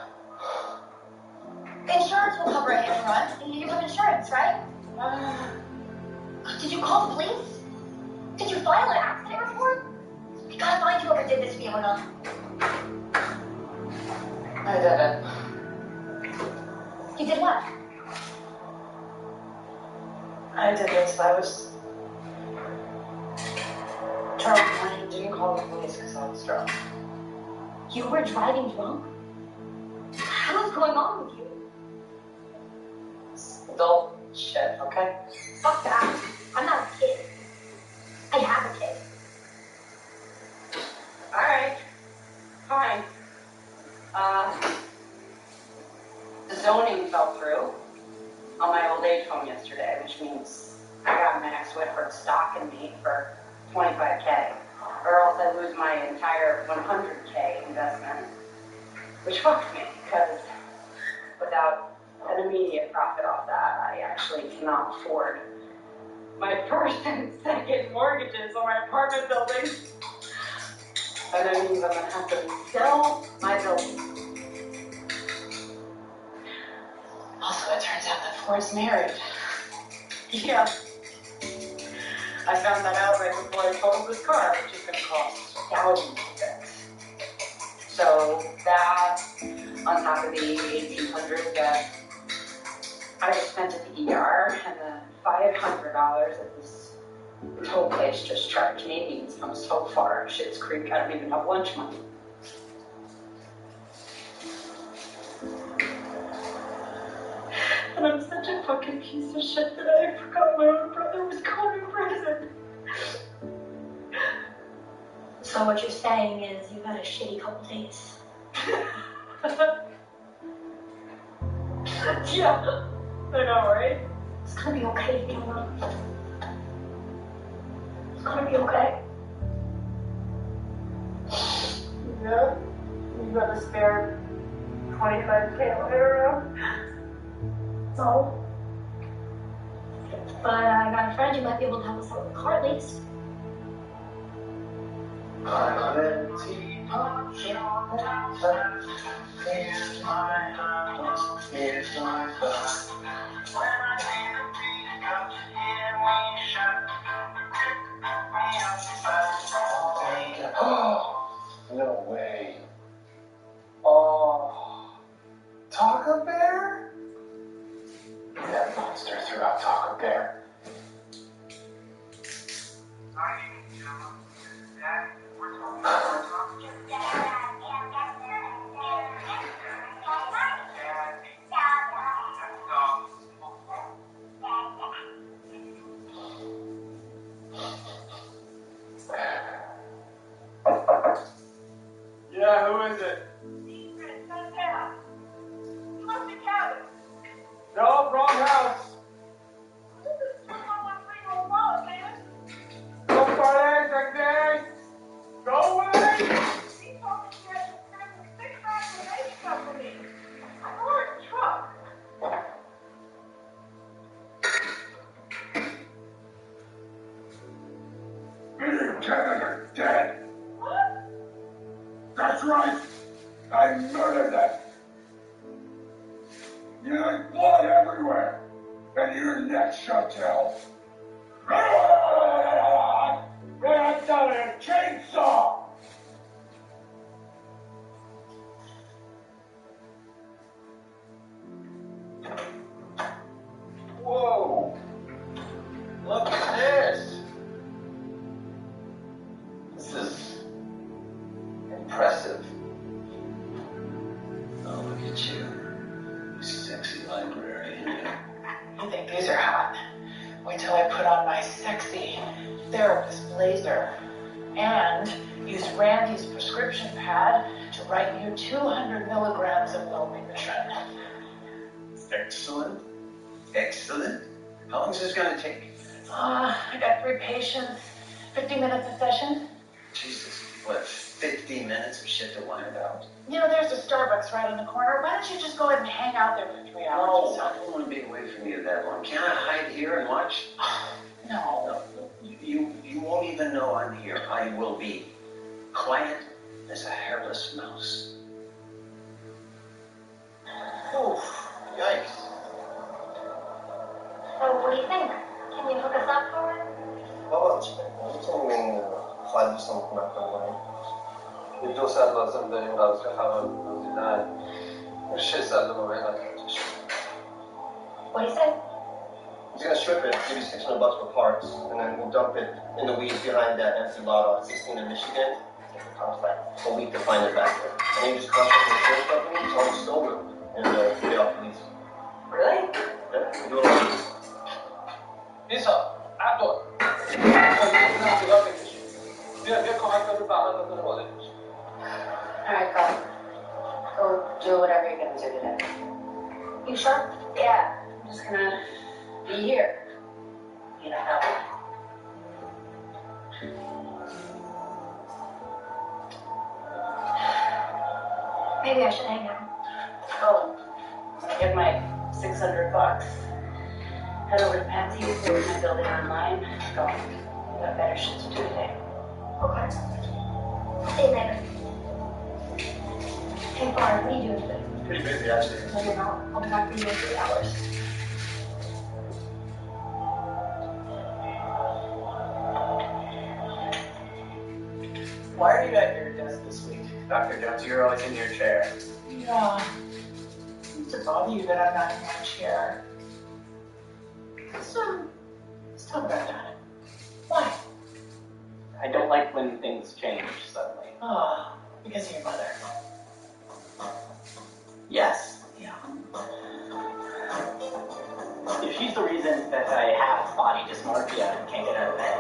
Insurance will cover a hit and run. You have insurance, right? Did you call the police? Did you file an accident report? We gotta find whoever did this, Fiona. I did it. You did what? I did this. I was... Charles, I didn't call the police because I was drunk. You were driving drunk? What's going on with you? Adult shit, okay? Fuck that. I'm not a kid. I have a kid. Alright. Fine. The zoning fell through on my old age home yesterday, which means I got Max Whitford stalking me for $25K, or else I lose my entire $100K investment, which fucks me, because without an immediate profit off that, I actually cannot afford my first and second mortgages on my apartment buildings. And that means I'm gonna have to sell my building. Also, it turns out that Ford's married. Yeah. I found that out right before I totaled this car, which is gonna cost thousands of bits. So that, on top of the $1,800 that I just spent at the ER, and the $500 that this toll place just charged me means I'm so far up Schitt's Creek, I don't even have lunch money. And I'm such a fucking piece of shit that I forgot my own brother was going to prison. So what you're saying is you've had a shitty couple days. Yeah, I know, right? It's gonna be okay, Fiona. It's gonna be okay. Yeah? You got a spare 25K later around? No. But I got a friend who might be able to help us out with the car at least. I'm an empty punch on that. Here's my hand, here's my back. When I see the beat comes, hear me shout. Pick me up, oh, no way. Oh, Taco Bear? That monster threw out Taco Bear. Yeah, who is it? No, wrong house. Go away, Sexy! Go away! Peter Canada dead. What? That's right. I murdered them. There's blood everywhere. And your neck shall tell. Right down in a chainsaw. Whoa. Look at this. This is impressive. Oh, look at you. You sexy librarian. You think these are hot? Wait till I put on my sexy therapist blazer and use Randy's prescription pad to write you 200 milligrams of well-nutrition. Excellent. Excellent. How long is this going to take? I got 3 patients, 50 minutes a session. Jesus, what, 50 minutes of shit to whine about? You know, there's a Starbucks right in the corner. Why don't you just go ahead and hang out there for 3 hours? No, I don't want to be away from you that long. Can I hide here and watch? No. You won't even know I'm here. I will be quiet as a hairless mouse. Oof, yikes. So what do you think? Can you hook us up for it? What do you say? He's gonna strip it, give you $600 for parts, and then we'll dump it in the weeds behind that empty lot on 16 in Michigan. It costs like a week to find it back there. And then you just contact the insurance company, tell them you stole it, and pay off the lease. Really? Yeah, we do it all. Lisa, outdoor. Alright, go. Go do whatever you're gonna do today. You sure? Yeah, I'm just gonna be here. You know how. Maybe I should hang out. Oh, when I get my $600, head over to Patsy's, order my building online. Go. I got better shit to do today. Okay. See you later. Hey, Barb, what are you doing today? Pretty busy, actually. No, you're not. I'll be back for you in 3 hours. Why are you at your desk this week? Dr. Jones, you're always in your chair. Yeah. It's a bother you that I'm not in my chair. Let's talk about that. Why? I don't like when things change suddenly. Oh, because of your mother. Yes. Yeah. Yeah. she's the reason that I have body dysmorphia and can't get out of bed.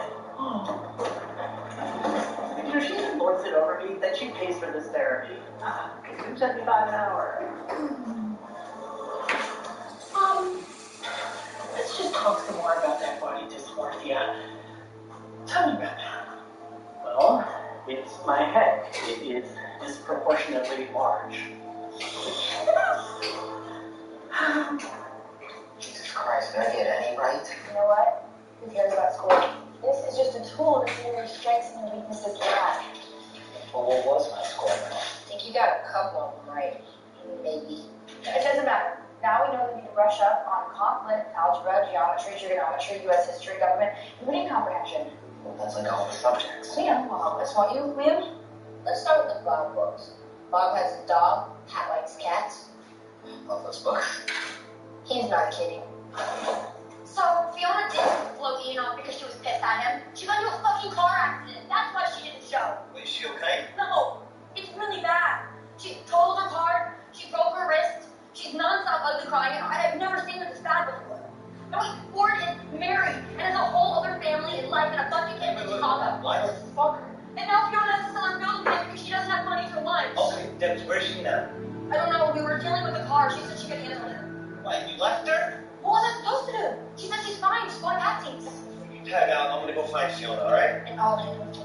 She even lords it over me that she pays for this therapy. $2.75 an hour. Let's just talk some more about that body dysmorphia. Tell me about that. Well, it's my head. It is disproportionately large. Jesus Christ, did I get any right? You know what? Who cares about school? This is just a tool to see where your strengths and your weaknesses lie. Well, what was my score? I think you got a couple of them right. Maybe. It doesn't matter. Now we know that we can brush up on comp, lit, algebra, geometry, trigonometry, U.S. history, government, and reading comprehension. Well, that's like all the subjects. Liam will help us, won't you, Liam? Let's start with the Bob books. Bob has a dog, Pat likes cats. Love those books. He's not kidding. So, Fiona didn't float Ian off because she was pissed at him. She got into a fucking car accident. That's why she didn't show. Wait, is she okay? No, it's really bad. She totaled her car, she broke her wrist, she's non-stop ugly crying, and I've never seen her this bad before. Now, Ford is married and has a whole other family and life and a bunch of kids in Chicago. What? Fuck her. And now Fiona has to sell her building because she doesn't have money for lunch. Okay, Debs, where's she now? I don't know, we were dealing with the car. She said she could handle it. What, you left her? What was I supposed to do? She said she's fine, she's going back seats. You tag out, I'm gonna go find Fiona, alright? And I'll handle it.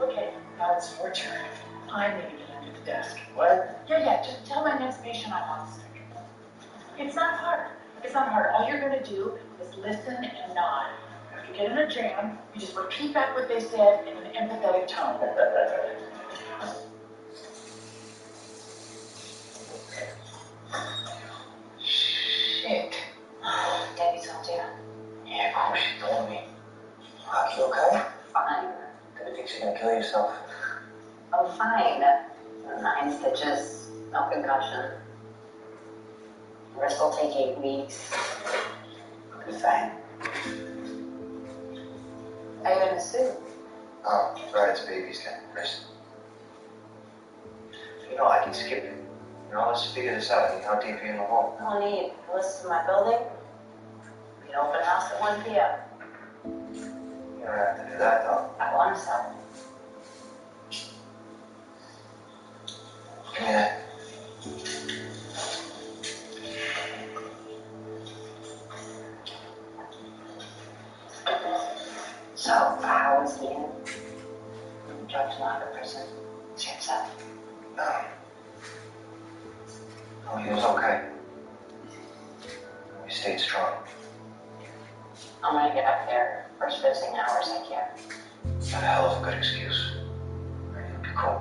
Okay, now it's your turn. I'm gonna get under the desk. What? Yeah, just tell my next patient I'm on sick. It's not hard. It's not hard. All you're gonna do is listen and nod. If you get in a jam, you just repeat back what they said in an empathetic tone. Shit. Debbie told you. Yeah, of course she told me. Fuck, you okay? Fine. Debbie thinks you're gonna kill yourself. Oh, fine. 9 stitches, no concussion. Wrist will take 8 weeks. Good thing. Are you in a suit? Oh, right, it's baby's got wrist. You know, I can skip it. You know, let's figure this out. How deep are you in the hole? No need. List to my building. We can open house at 1 p.m. You don't have to do that, though. I want to sell. Give me that. So, how was Ian? Drugged him out of prison. Is he upset? No. Oh, he was okay. We stayed strong. I'm gonna get up there. First visiting hours I can. Got a hell of a good excuse. It'll be cool.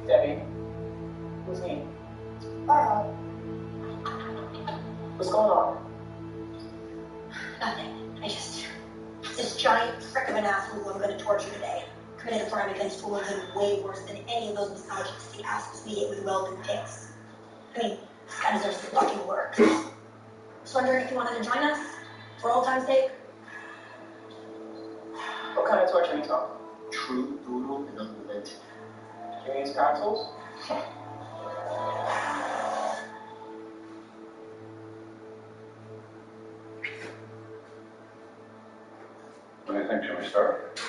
Debbie, who's me? What's going on? Nothing. This giant prick of an asshole who I'm going to torture today committed a crime against womanhood way worse than any of those misogynistic assholes we get with welded dicks. I mean, this guy deserves to fucking work. Just wondering if you wanted to join us, for old time's sake. What kind of torture are you talking? True, brutal, and unrelenting. Can you use power tools? What do you think? Should we start?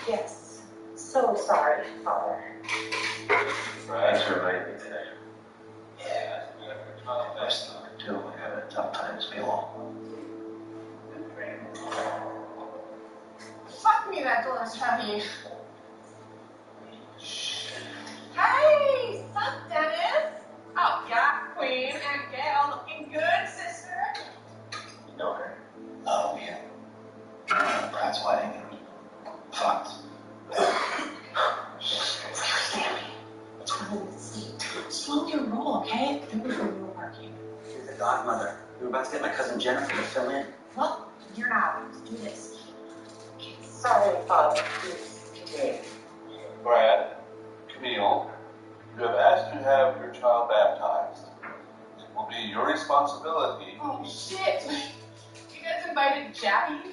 Yes. So sorry, Father. Thanks for inviting me today. Yeah. Best thing to do when you're having tough times, be alone. Fuck me, that door's heavy. Hey, sup, Dennis? Oh, yeah, Queen and Gail, looking good, sister. You know her? Oh, yeah. Brad's wedding. Fucked. Slow your roll, okay? Think before you were working. You're the godmother. We were about to get my cousin Jennifer to fill in. Well, you're out. Let's do this. Okay, Sorry, Father. Please, continue. Brad, Camille, you have asked to have your child baptized. It will be your responsibility. Oh, shit. You guys invited Jackie?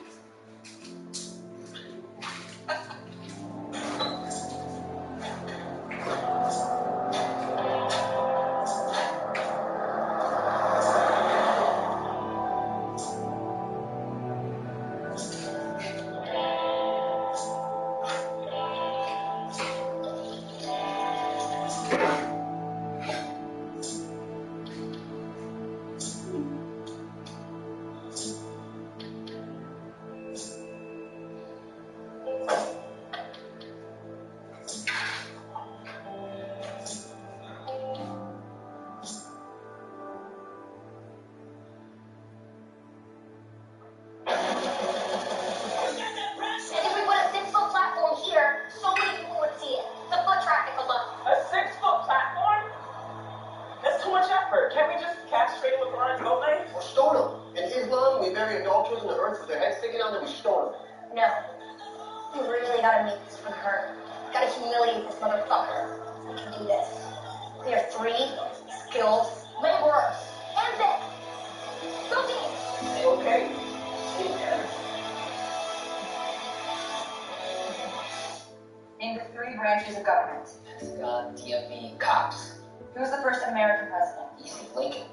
Name the three branches of government. DMV, cops. Who was the first American president? Easy, Lincoln.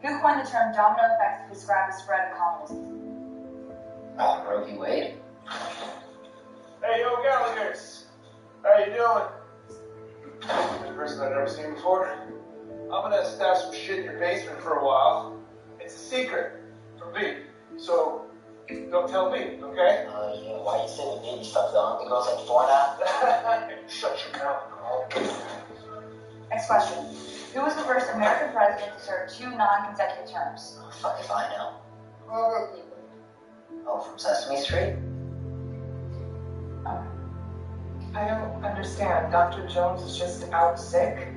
Who coined the term domino effect to describe the spread of communism? Roe v. Wade. Hey, yo, Gallagher's. How you doing? A person I've never seen before. I'm gonna stash some shit in your basement for a while. It's a secret from me, so don't tell me, okay? Yeah, why you say the baby stuff though? The girl's like 4 now? Shut your mouth. Next question. Who was the first American president to serve 2 non-consecutive terms? Fuck if I know. Robert Cleveland. Oh, from Sesame Street? I don't understand. Dr. Jones is just out sick.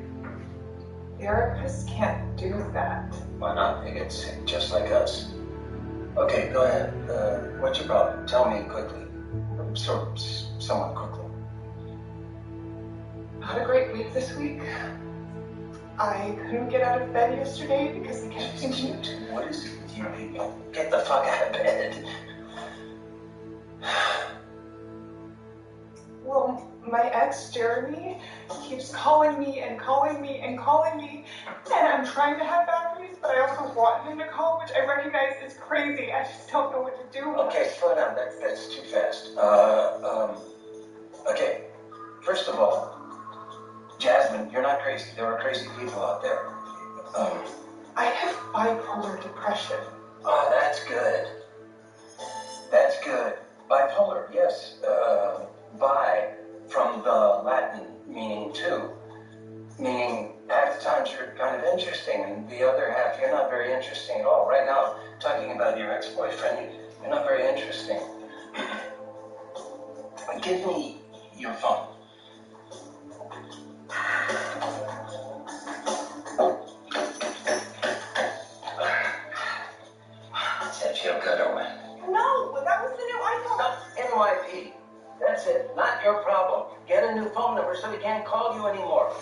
Therapists can't do that. Why not? They get sick just like us. Okay, go ahead. What's your problem? Tell me quickly. Somewhat quickly. Had a great week this week. I couldn't get out of bed yesterday because I kept thinking. What is it with you people? Get the fuck out of bed. Well, my ex, Jeremy, keeps calling me and calling me and calling me, and I'm trying to have boundaries, but I also want him to call, which I recognize is crazy. I just don't know what to do. Okay, slow down. That's too fast. Okay. First of all, Jasmine, you're not crazy. There are crazy people out there. I have bipolar depression. Oh, that's good. That's good. Bipolar, yes. Bi, from the Latin, meaning two. Meaning, half the times you're kind of interesting, and the other half you're not very interesting at all. Right now, talking about your ex-boyfriend, you're not very interesting. Give me your phone. Does that feel good or what? No, that was the new iPhone. NYP. That's it. Not your problem. Get a new phone number so we can't call you anymore.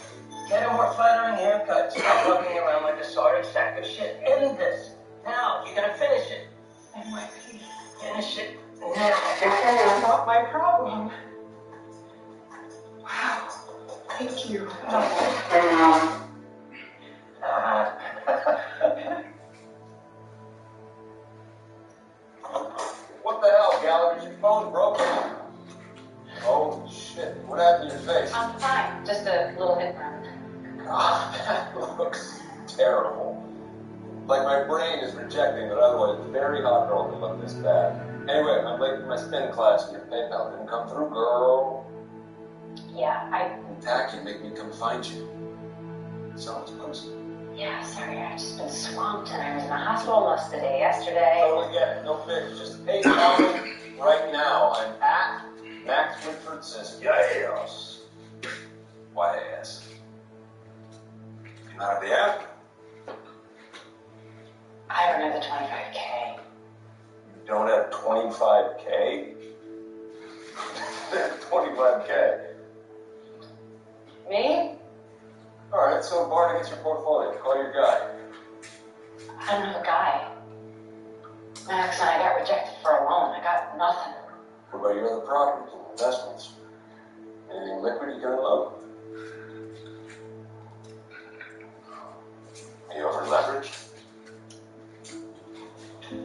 Get a more flattering haircut. Stop walking around like a sorry sack of shit. End this. Now. You're gonna finish it. NYP. Finish it now. That's not my problem. Wow. Thank you. What the hell, Gallagher? Your phone's broken. Oh, shit. What happened to your face? I'm fine. Just a little hit burn. God, that looks terrible. Like my brain is rejecting that otherwise very hot girl can look this bad. Anyway, I'm late for my spin class and your PayPal didn't come through, girl. Yeah, Tack you, make me come find you. Someone's posted. Yeah, sorry, I've just been swamped and I was in the hospital most of the day yesterday. Totally get it. No fix. Just PayPal me right now. I'm at Max Whitford says yes. YAS. You not have the app? I don't have the 25K. You don't have 25K? so bored against your portfolio. Call your guy. I don't have a guy. My ex and I got rejected for a loan. I got nothing. What about your other properties and investments? Anything liquid you gonna loan? Are you over leveraged? You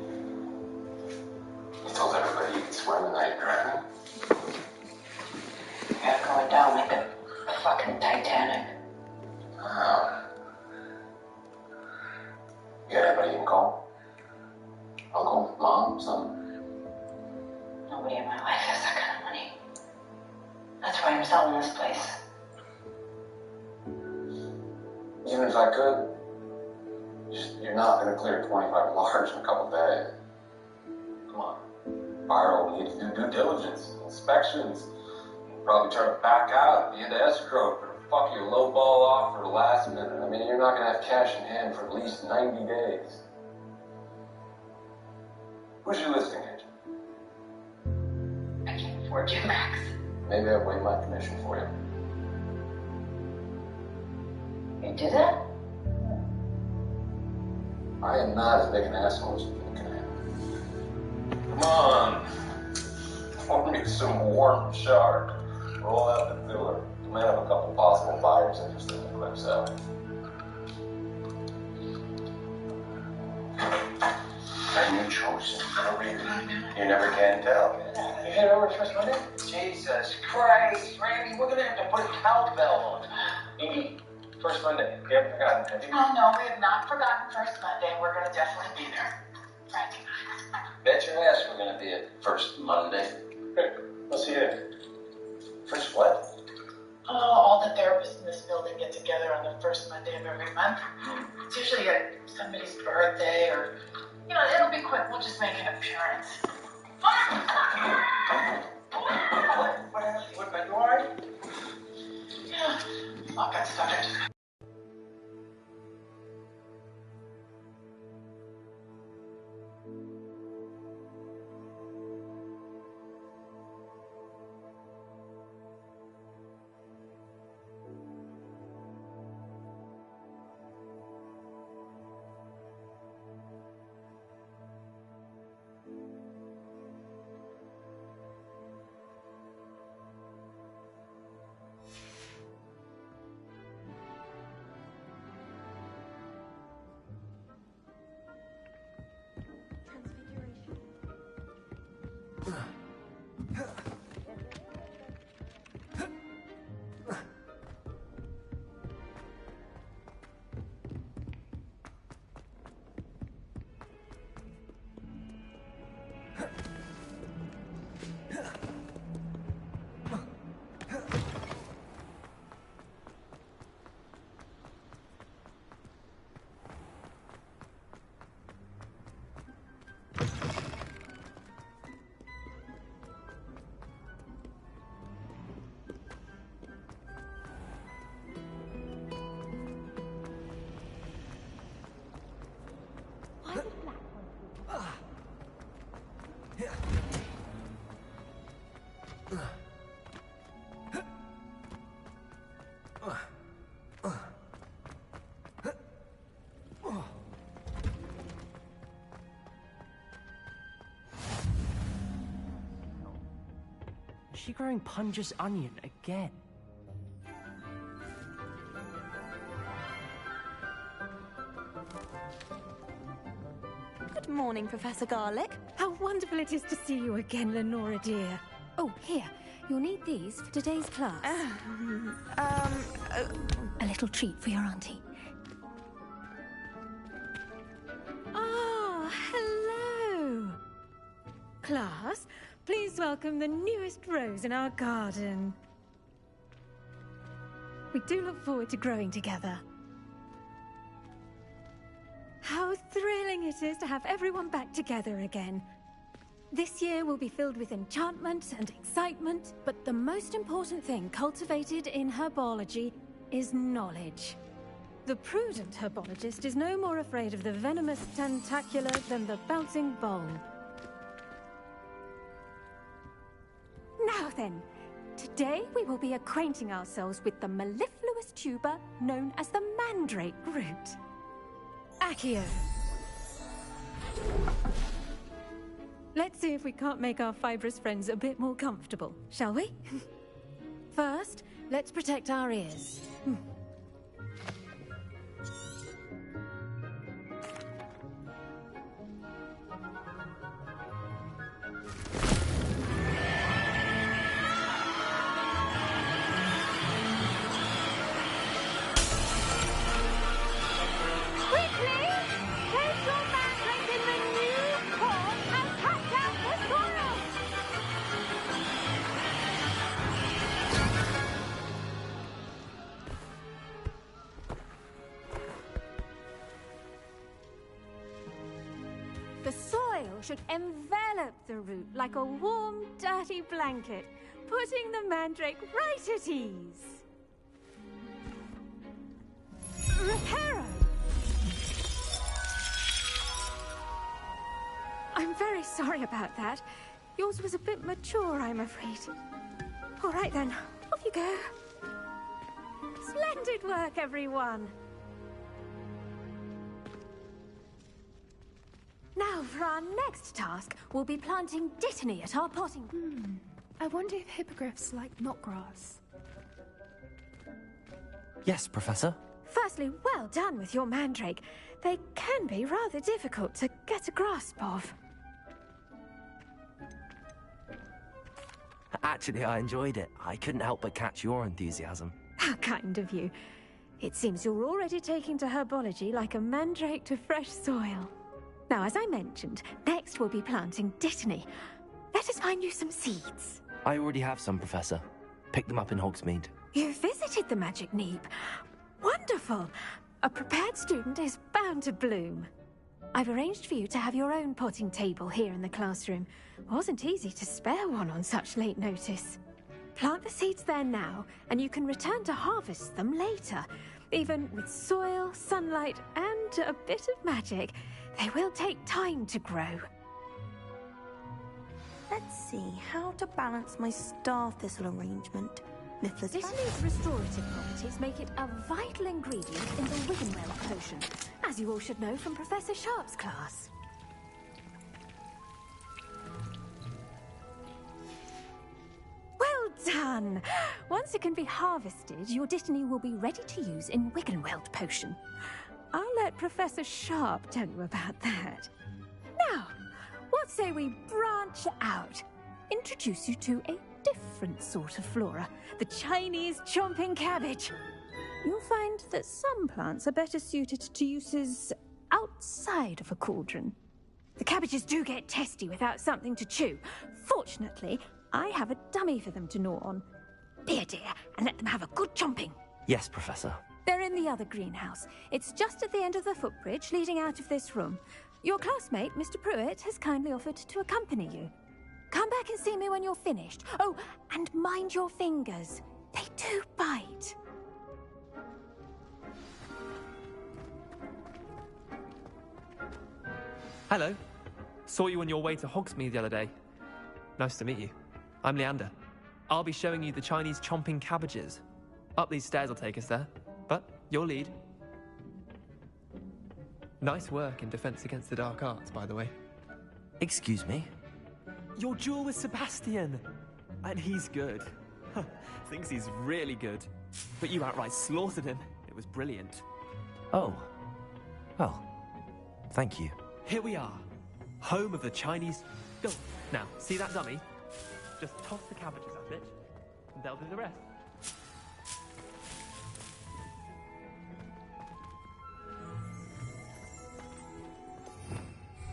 told everybody you could swim and now you're drowning? You're going down like a fucking Titanic. Wow. You got anybody you can call? Uncle, mom, son? Nobody in my life has that kind of money. That's why I'm selling this place. Even if I could, you're not going to clear 25 large in a couple days. Come on. Viral, you need to do due diligence, inspections. You'll probably try to back out at the end of escrow for fuck your low ball off for the last minute. I mean, you're not going to have cash in hand for at least 90 days. Who's your listing agent? I can't afford you, Max. Maybe I'll waive my commission for you. You do that? I am not as big an asshole as you think I am. Come on. Pour me some warm shark. Roll out the filler. You might have a couple possible buyers interested in the quick sale. A new choice career. You never can tell. You head over first Monday? Jesus Christ, Randy, we're gonna have to put a cowbell on. Ingy, first Monday. You haven't forgotten, have you? Oh, no, we have not forgotten first Monday. We're going to definitely be there. Frank. Bet your ass we're gonna be at first Monday. Good. We'll see you there. First what? Oh, all the therapists in this building get together on the first Monday of every month. It's usually at somebody's birthday or, it'll be quick. We'll just make an appearance. What happened? What, you alright? Yeah, all got started. Is she growing Punja's onion again? Good morning, Professor Garlick. How wonderful it is to see you again, Lenora dear. Oh, here. You'll need these for today's class. A little treat for your auntie. Ah, hello. Class, please welcome the newest rose in our garden. We do look forward to growing together. How thrilling it is to have everyone back together again. This year will be filled with enchantment and excitement, but the most important thing cultivated in herbology is knowledge. The prudent herbologist is no more afraid of the venomous tentacula than the bouncing bowl. Now then, today we will be acquainting ourselves with the mellifluous tuber known as the mandrake root. Accio. Let's see if we can't make our fibrous friends a bit more comfortable, shall we? First, let's protect our ears. The soil should envelop the root like a warm, dirty blanket, putting the mandrake right at ease. Reparo! I'm very sorry about that. Yours was a bit mature, I'm afraid. All right then, off you go. Splendid work, everyone. Now, for our next task, we'll be planting dittany at our potting... I wonder if hippogriffs like knotgrass. Yes, Professor. Firstly, well done with your mandrake. They can be rather difficult to get a grasp of. Actually, I enjoyed it. I couldn't help but catch your enthusiasm. How kind of you. It seems you're already taking to herbology like a mandrake to fresh soil. Now, as I mentioned, next we'll be planting dittany. Let us find you some seeds. I already have some, Professor. Picked them up in Hogsmeade. You visited the Magic Neep. Wonderful. A prepared student is bound to bloom. I've arranged for you to have your own potting table here in the classroom. Wasn't easy to spare one on such late notice. Plant the seeds there now, and you can return to harvest them later. Even with soil, sunlight, and a bit of magic, they will take time to grow. Let's see how to balance my star thistle arrangement. Dittany's restorative properties make it a vital ingredient in the Wiggenweld potion, as you all should know from Professor Sharp's class. Well done! Once it can be harvested, your dittany will be ready to use in Wiggenweld potion. I'll let Professor Sharp tell you about that. Now, what say we branch out? Introduce you to a different sort of flora, the Chinese chomping cabbage. You'll find that some plants are better suited to uses outside of a cauldron. The cabbages do get testy without something to chew. Fortunately, I have a dummy for them to gnaw on. Be a dear and let them have a good chomping. Yes, Professor. They're in the other greenhouse. It's just at the end of the footbridge leading out of this room. Your classmate, Mr. Pruitt, has kindly offered to accompany you. Come back and see me when you're finished. Oh, and mind your fingers. They do bite. Hello. Saw you on your way to Hogsmeade the other day. Nice to meet you. I'm Leander. I'll be showing you the Chinese chomping cabbages. Up these stairs will take us there. But your lead. Nice work in Defense Against the Dark Arts, by the way. Excuse me? Your duel with Sebastian! And he's good. Thinks he's really good. But you outright slaughtered him. It was brilliant. Oh. Well, thank you. Here we are. Home of the Chinese... Go. Now, see that dummy? Just toss the cabbages at it, and they'll do the rest.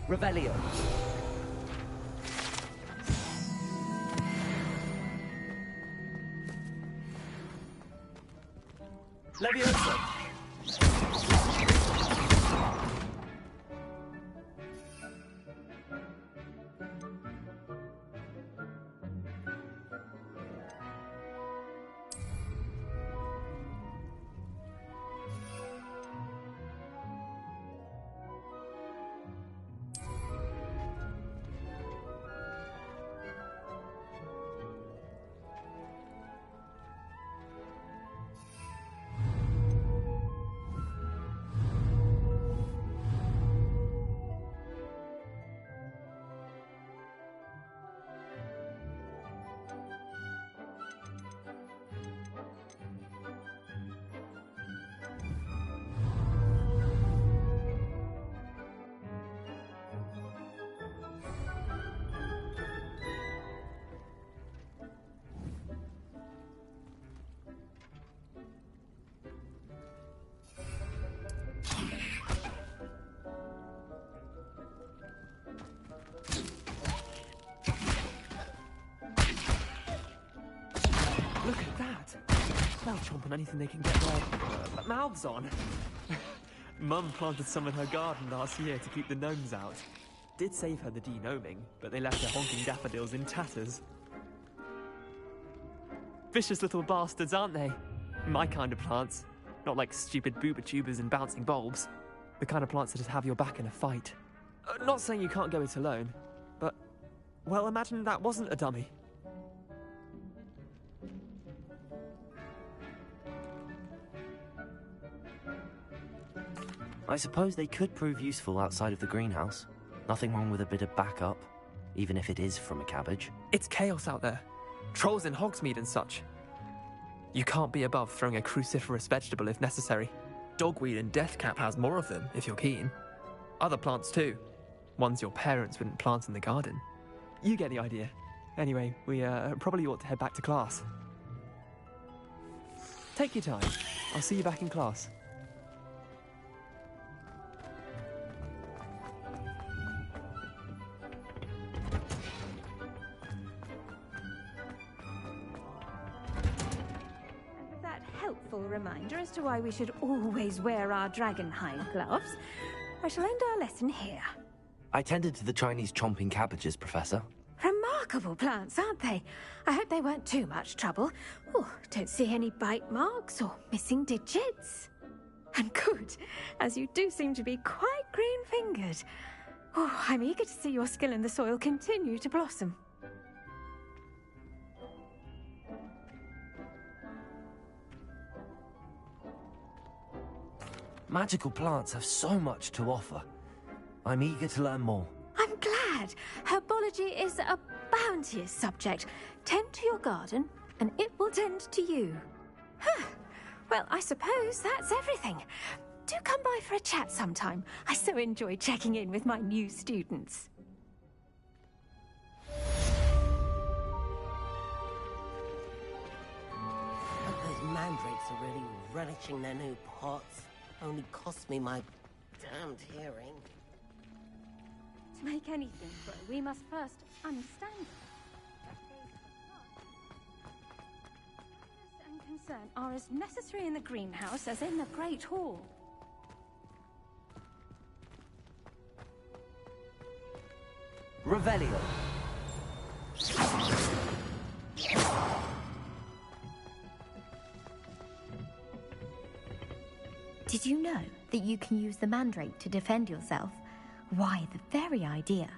Revelio. Leviosa. Look at that! They'll chomp on anything they can get their mouths on. Mum planted some in her garden last year to keep the gnomes out. Did save her the de-gnoming, but they left her honking daffodils in tatters. Vicious little bastards, aren't they? My kind of plants. Not like stupid booba tubers and bouncing bulbs. The kind of plants that just have your back in a fight. Not saying you can't go it alone, but, well, imagine that wasn't a dummy. I suppose they could prove useful outside of the greenhouse. Nothing wrong with a bit of backup, even if it is from a cabbage. It's chaos out there. Trolls in Hogsmeade and such. You can't be above throwing a cruciferous vegetable if necessary. Dogweed and deathcap has more of them, if you're keen. Other plants too. Ones your parents wouldn't plant in the garden. You get the idea. Anyway, we probably ought to head back to class. Take your time. I'll see you back in class. Reminder as to why we should always wear our dragonhide gloves, I shall end our lesson here. I tended to the Chinese chomping cabbages, Professor. Remarkable plants, aren't they? I hope they weren't too much trouble. Oh, don't see any bite marks or missing digits. And good, as you do seem to be quite green-fingered. Oh, I'm eager to see your skill in the soil continue to blossom. Magical plants have so much to offer. I'm eager to learn more. I'm glad. Herbology is a bounteous subject. Tend to your garden, and it will tend to you. Huh. Well, I suppose that's everything. Do come by for a chat sometime. I so enjoy checking in with my new students. Those mandrakes are really relishing their new pots. Only cost me my damned hearing. To make anything grow, we must first understand it. Awareness and concern are as necessary in the greenhouse as in the Great Hall. Revelio. Did you know that you can use the mandrake to defend yourself? Why, the very idea.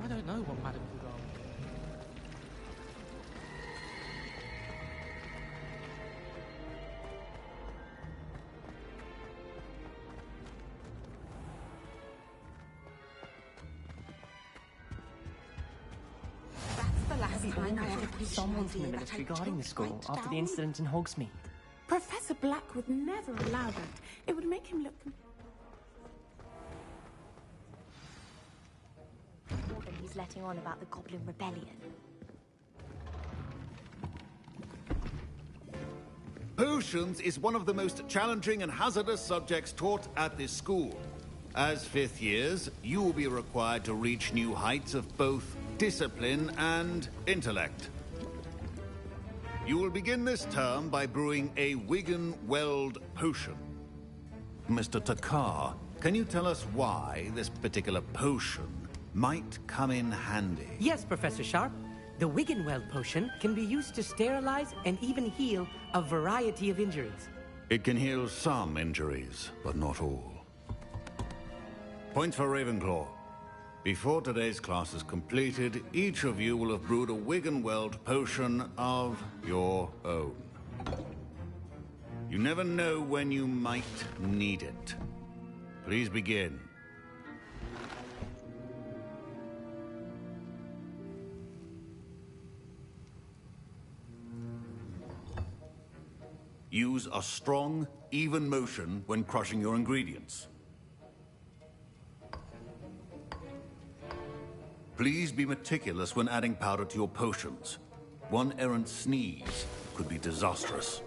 I don't know what Madame Cougar. That's the last time I ever preached Someone's in the an idea military that I guarding don't the school write after the down. incident in Hogsmeade. Professor Black would never allow that. It would make him look... More than he's letting on about the Goblin Rebellion. Potions is one of the most challenging and hazardous subjects taught at this school. As fifth years, you will be required to reach new heights of both discipline and intellect. You will begin this term by brewing a Wigan-Weld potion. Mr. Takar, can you tell us why this particular potion might come in handy? Yes, Professor Sharp. The Wiggenweld potion can be used to sterilize and even heal a variety of injuries. It can heal some injuries, but not all. Point for Ravenclaw. Before today's class is completed, each of you will have brewed a Wiggenweld potion of your own. You never know when you might need it. Please begin. Use a strong, even motion when crushing your ingredients. Please be meticulous when adding powder to your potions. One errant sneeze could be disastrous.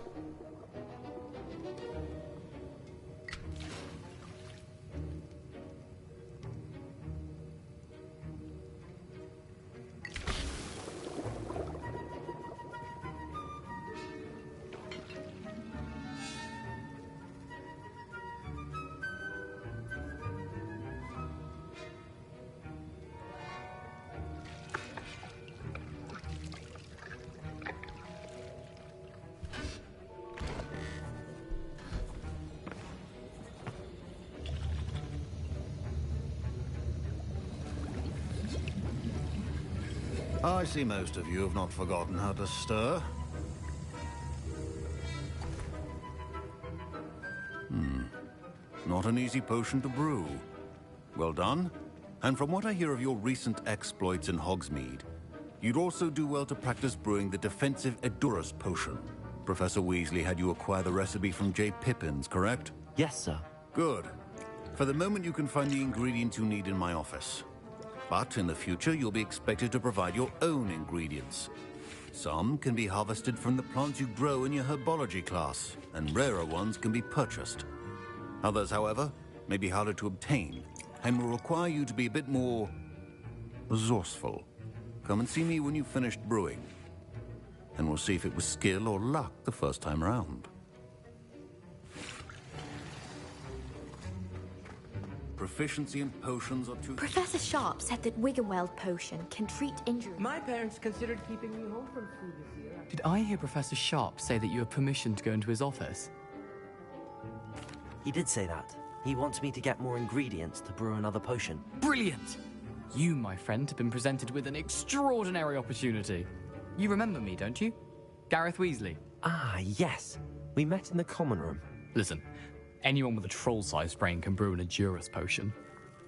I see most of you have not forgotten how to stir. Not an easy potion to brew. Well done. And from what I hear of your recent exploits in Hogsmeade, you'd also do well to practice brewing the defensive Edurus potion. Professor Weasley had you acquire the recipe from J. Pippins, correct? Yes, sir. Good. For the moment, you can find the ingredients you need in my office. But in the future, you'll be expected to provide your own ingredients. Some can be harvested from the plants you grow in your herbology class, and rarer ones can be purchased. Others, however, may be harder to obtain, and will require you to be a bit more resourceful. Come and see me when you've finished brewing, and we'll see if it was skill or luck the first time round. Proficiency in potions are too... Professor Sharp said that Wiggenweld potion can treat injuries. My parents considered keeping me home from school this year. Did I hear Professor Sharp say that you have permission to go into his office? He did say that. He wants me to get more ingredients to brew another potion. Brilliant! You, my friend, have been presented with an extraordinary opportunity. You remember me, don't you? Gareth Weasley. Ah, yes. We met in the common room. Listen, anyone with a troll-sized brain can brew an Edurus potion.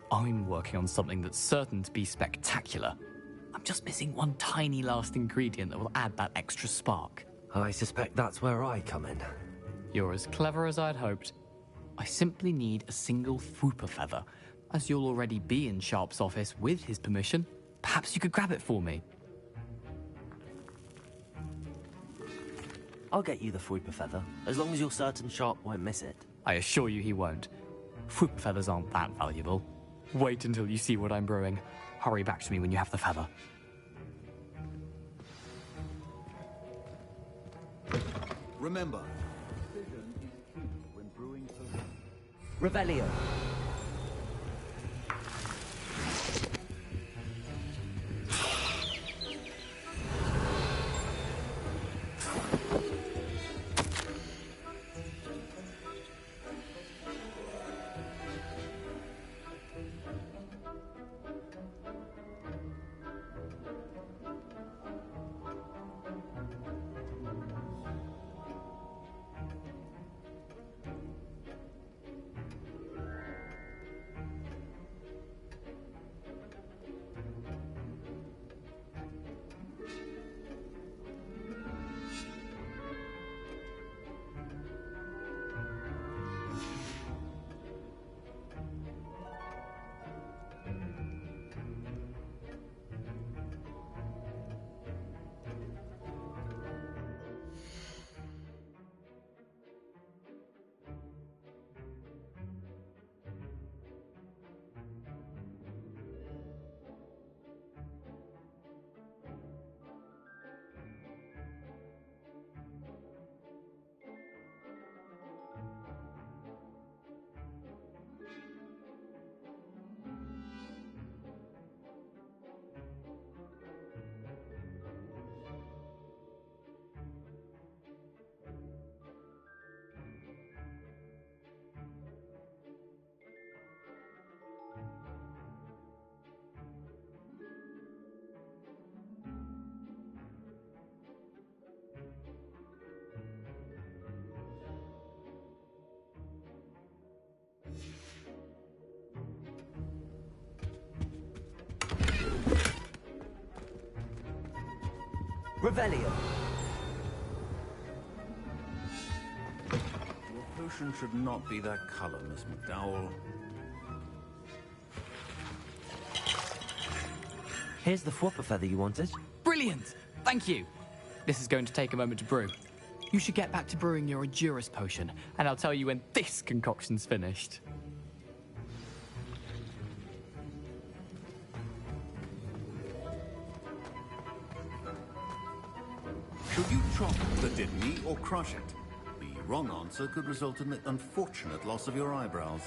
I'm working on something that's certain to be spectacular. I'm just missing one tiny last ingredient that will add that extra spark. I suspect that's where I come in. You're as clever as I'd hoped. I simply need a single Fwooper feather. As you'll already be in Sharp's office with his permission, perhaps you could grab it for me. I'll get you the Fwooper feather, as long as you're certain Sharp won't miss it. I assure you he won't. Fwooper feathers aren't that valuable. Wait until you see what I'm brewing. Hurry back to me when you have the feather. Remember, Revelio. Revelio. Your potion should not be that color, Miss McDowell. Here's the Fwopper feather you wanted. Brilliant! Thank you. This is going to take a moment to brew. You should get back to brewing your Endurus potion, and I'll tell you when this concoction's finished. Should you chop the Didney or crush it? The wrong answer could result in the unfortunate loss of your eyebrows.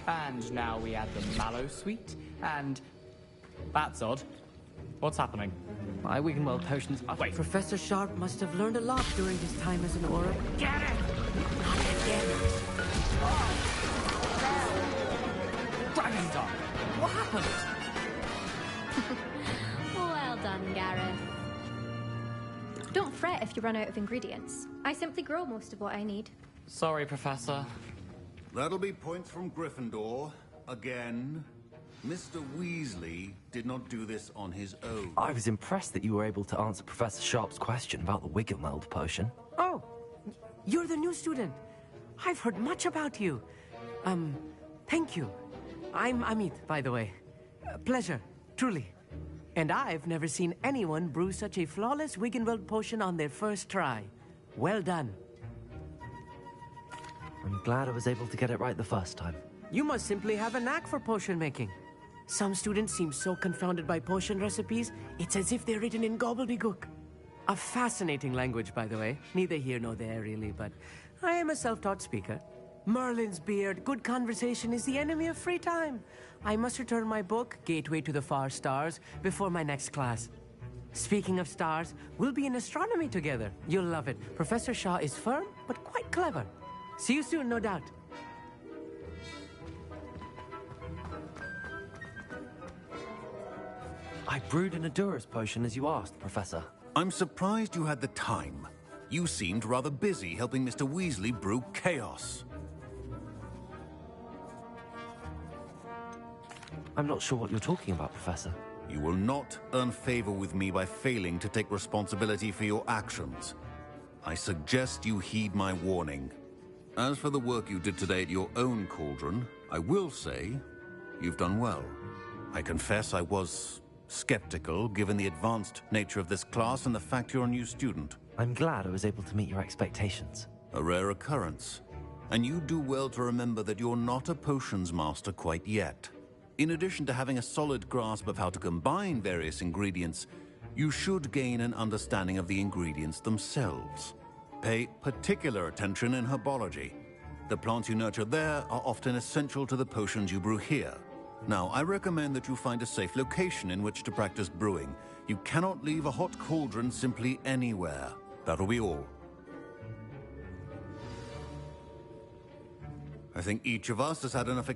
And now we add the mallow sweet, and... That's odd. What's happening? My Wiggenweld potions... Wait. Professor Sharp must have learned a lot during his time as an Auror. Get it! Not again! Dragon Tongue! What happened? Well done, Gareth. Don't fret if you run out of ingredients. I simply grow most of what I need. Sorry, Professor. That'll be points from Gryffindor. Again. Mr. Weasley did not do this on his own. I was impressed that you were able to answer Professor Sharp's question about the Wiggenweld potion. Oh, you're the new student. I've heard much about you. Thank you. I'm Amit, by the way. Pleasure, truly. And I've never seen anyone brew such a flawless Wiggenweld potion on their first try. Well done. I'm glad I was able to get it right the first time. You must simply have a knack for potion making. Some students seem so confounded by potion recipes, it's as if they're written in gobbledygook. A fascinating language, by the way. Neither here nor there, really, but I am a self-taught speaker. Merlin's beard, good conversation is the enemy of free time. I must return my book, Gateway to the Far Stars, before my next class. Speaking of stars, we'll be in astronomy together. You'll love it. Professor Shaw is firm, but quite clever. See you soon, no doubt. I brewed an Endurus potion as you asked, Professor. I'm surprised you had the time. You seemed rather busy helping Mr. Weasley brew chaos. I'm not sure what you're talking about, Professor. You will not earn favor with me by failing to take responsibility for your actions. I suggest you heed my warning. As for the work you did today at your own cauldron, I will say you've done well. I confess I was skeptical, given the advanced nature of this class and the fact you're a new student. I'm glad I was able to meet your expectations. A rare occurrence. And you do well to remember that you're not a potions master quite yet. In addition to having a solid grasp of how to combine various ingredients, you should gain an understanding of the ingredients themselves. Pay particular attention in herbology. The plants you nurture there are often essential to the potions you brew here. Now, I recommend that you find a safe location in which to practice brewing. You cannot leave a hot cauldron simply anywhere. That'll be all. I think each of us has had enough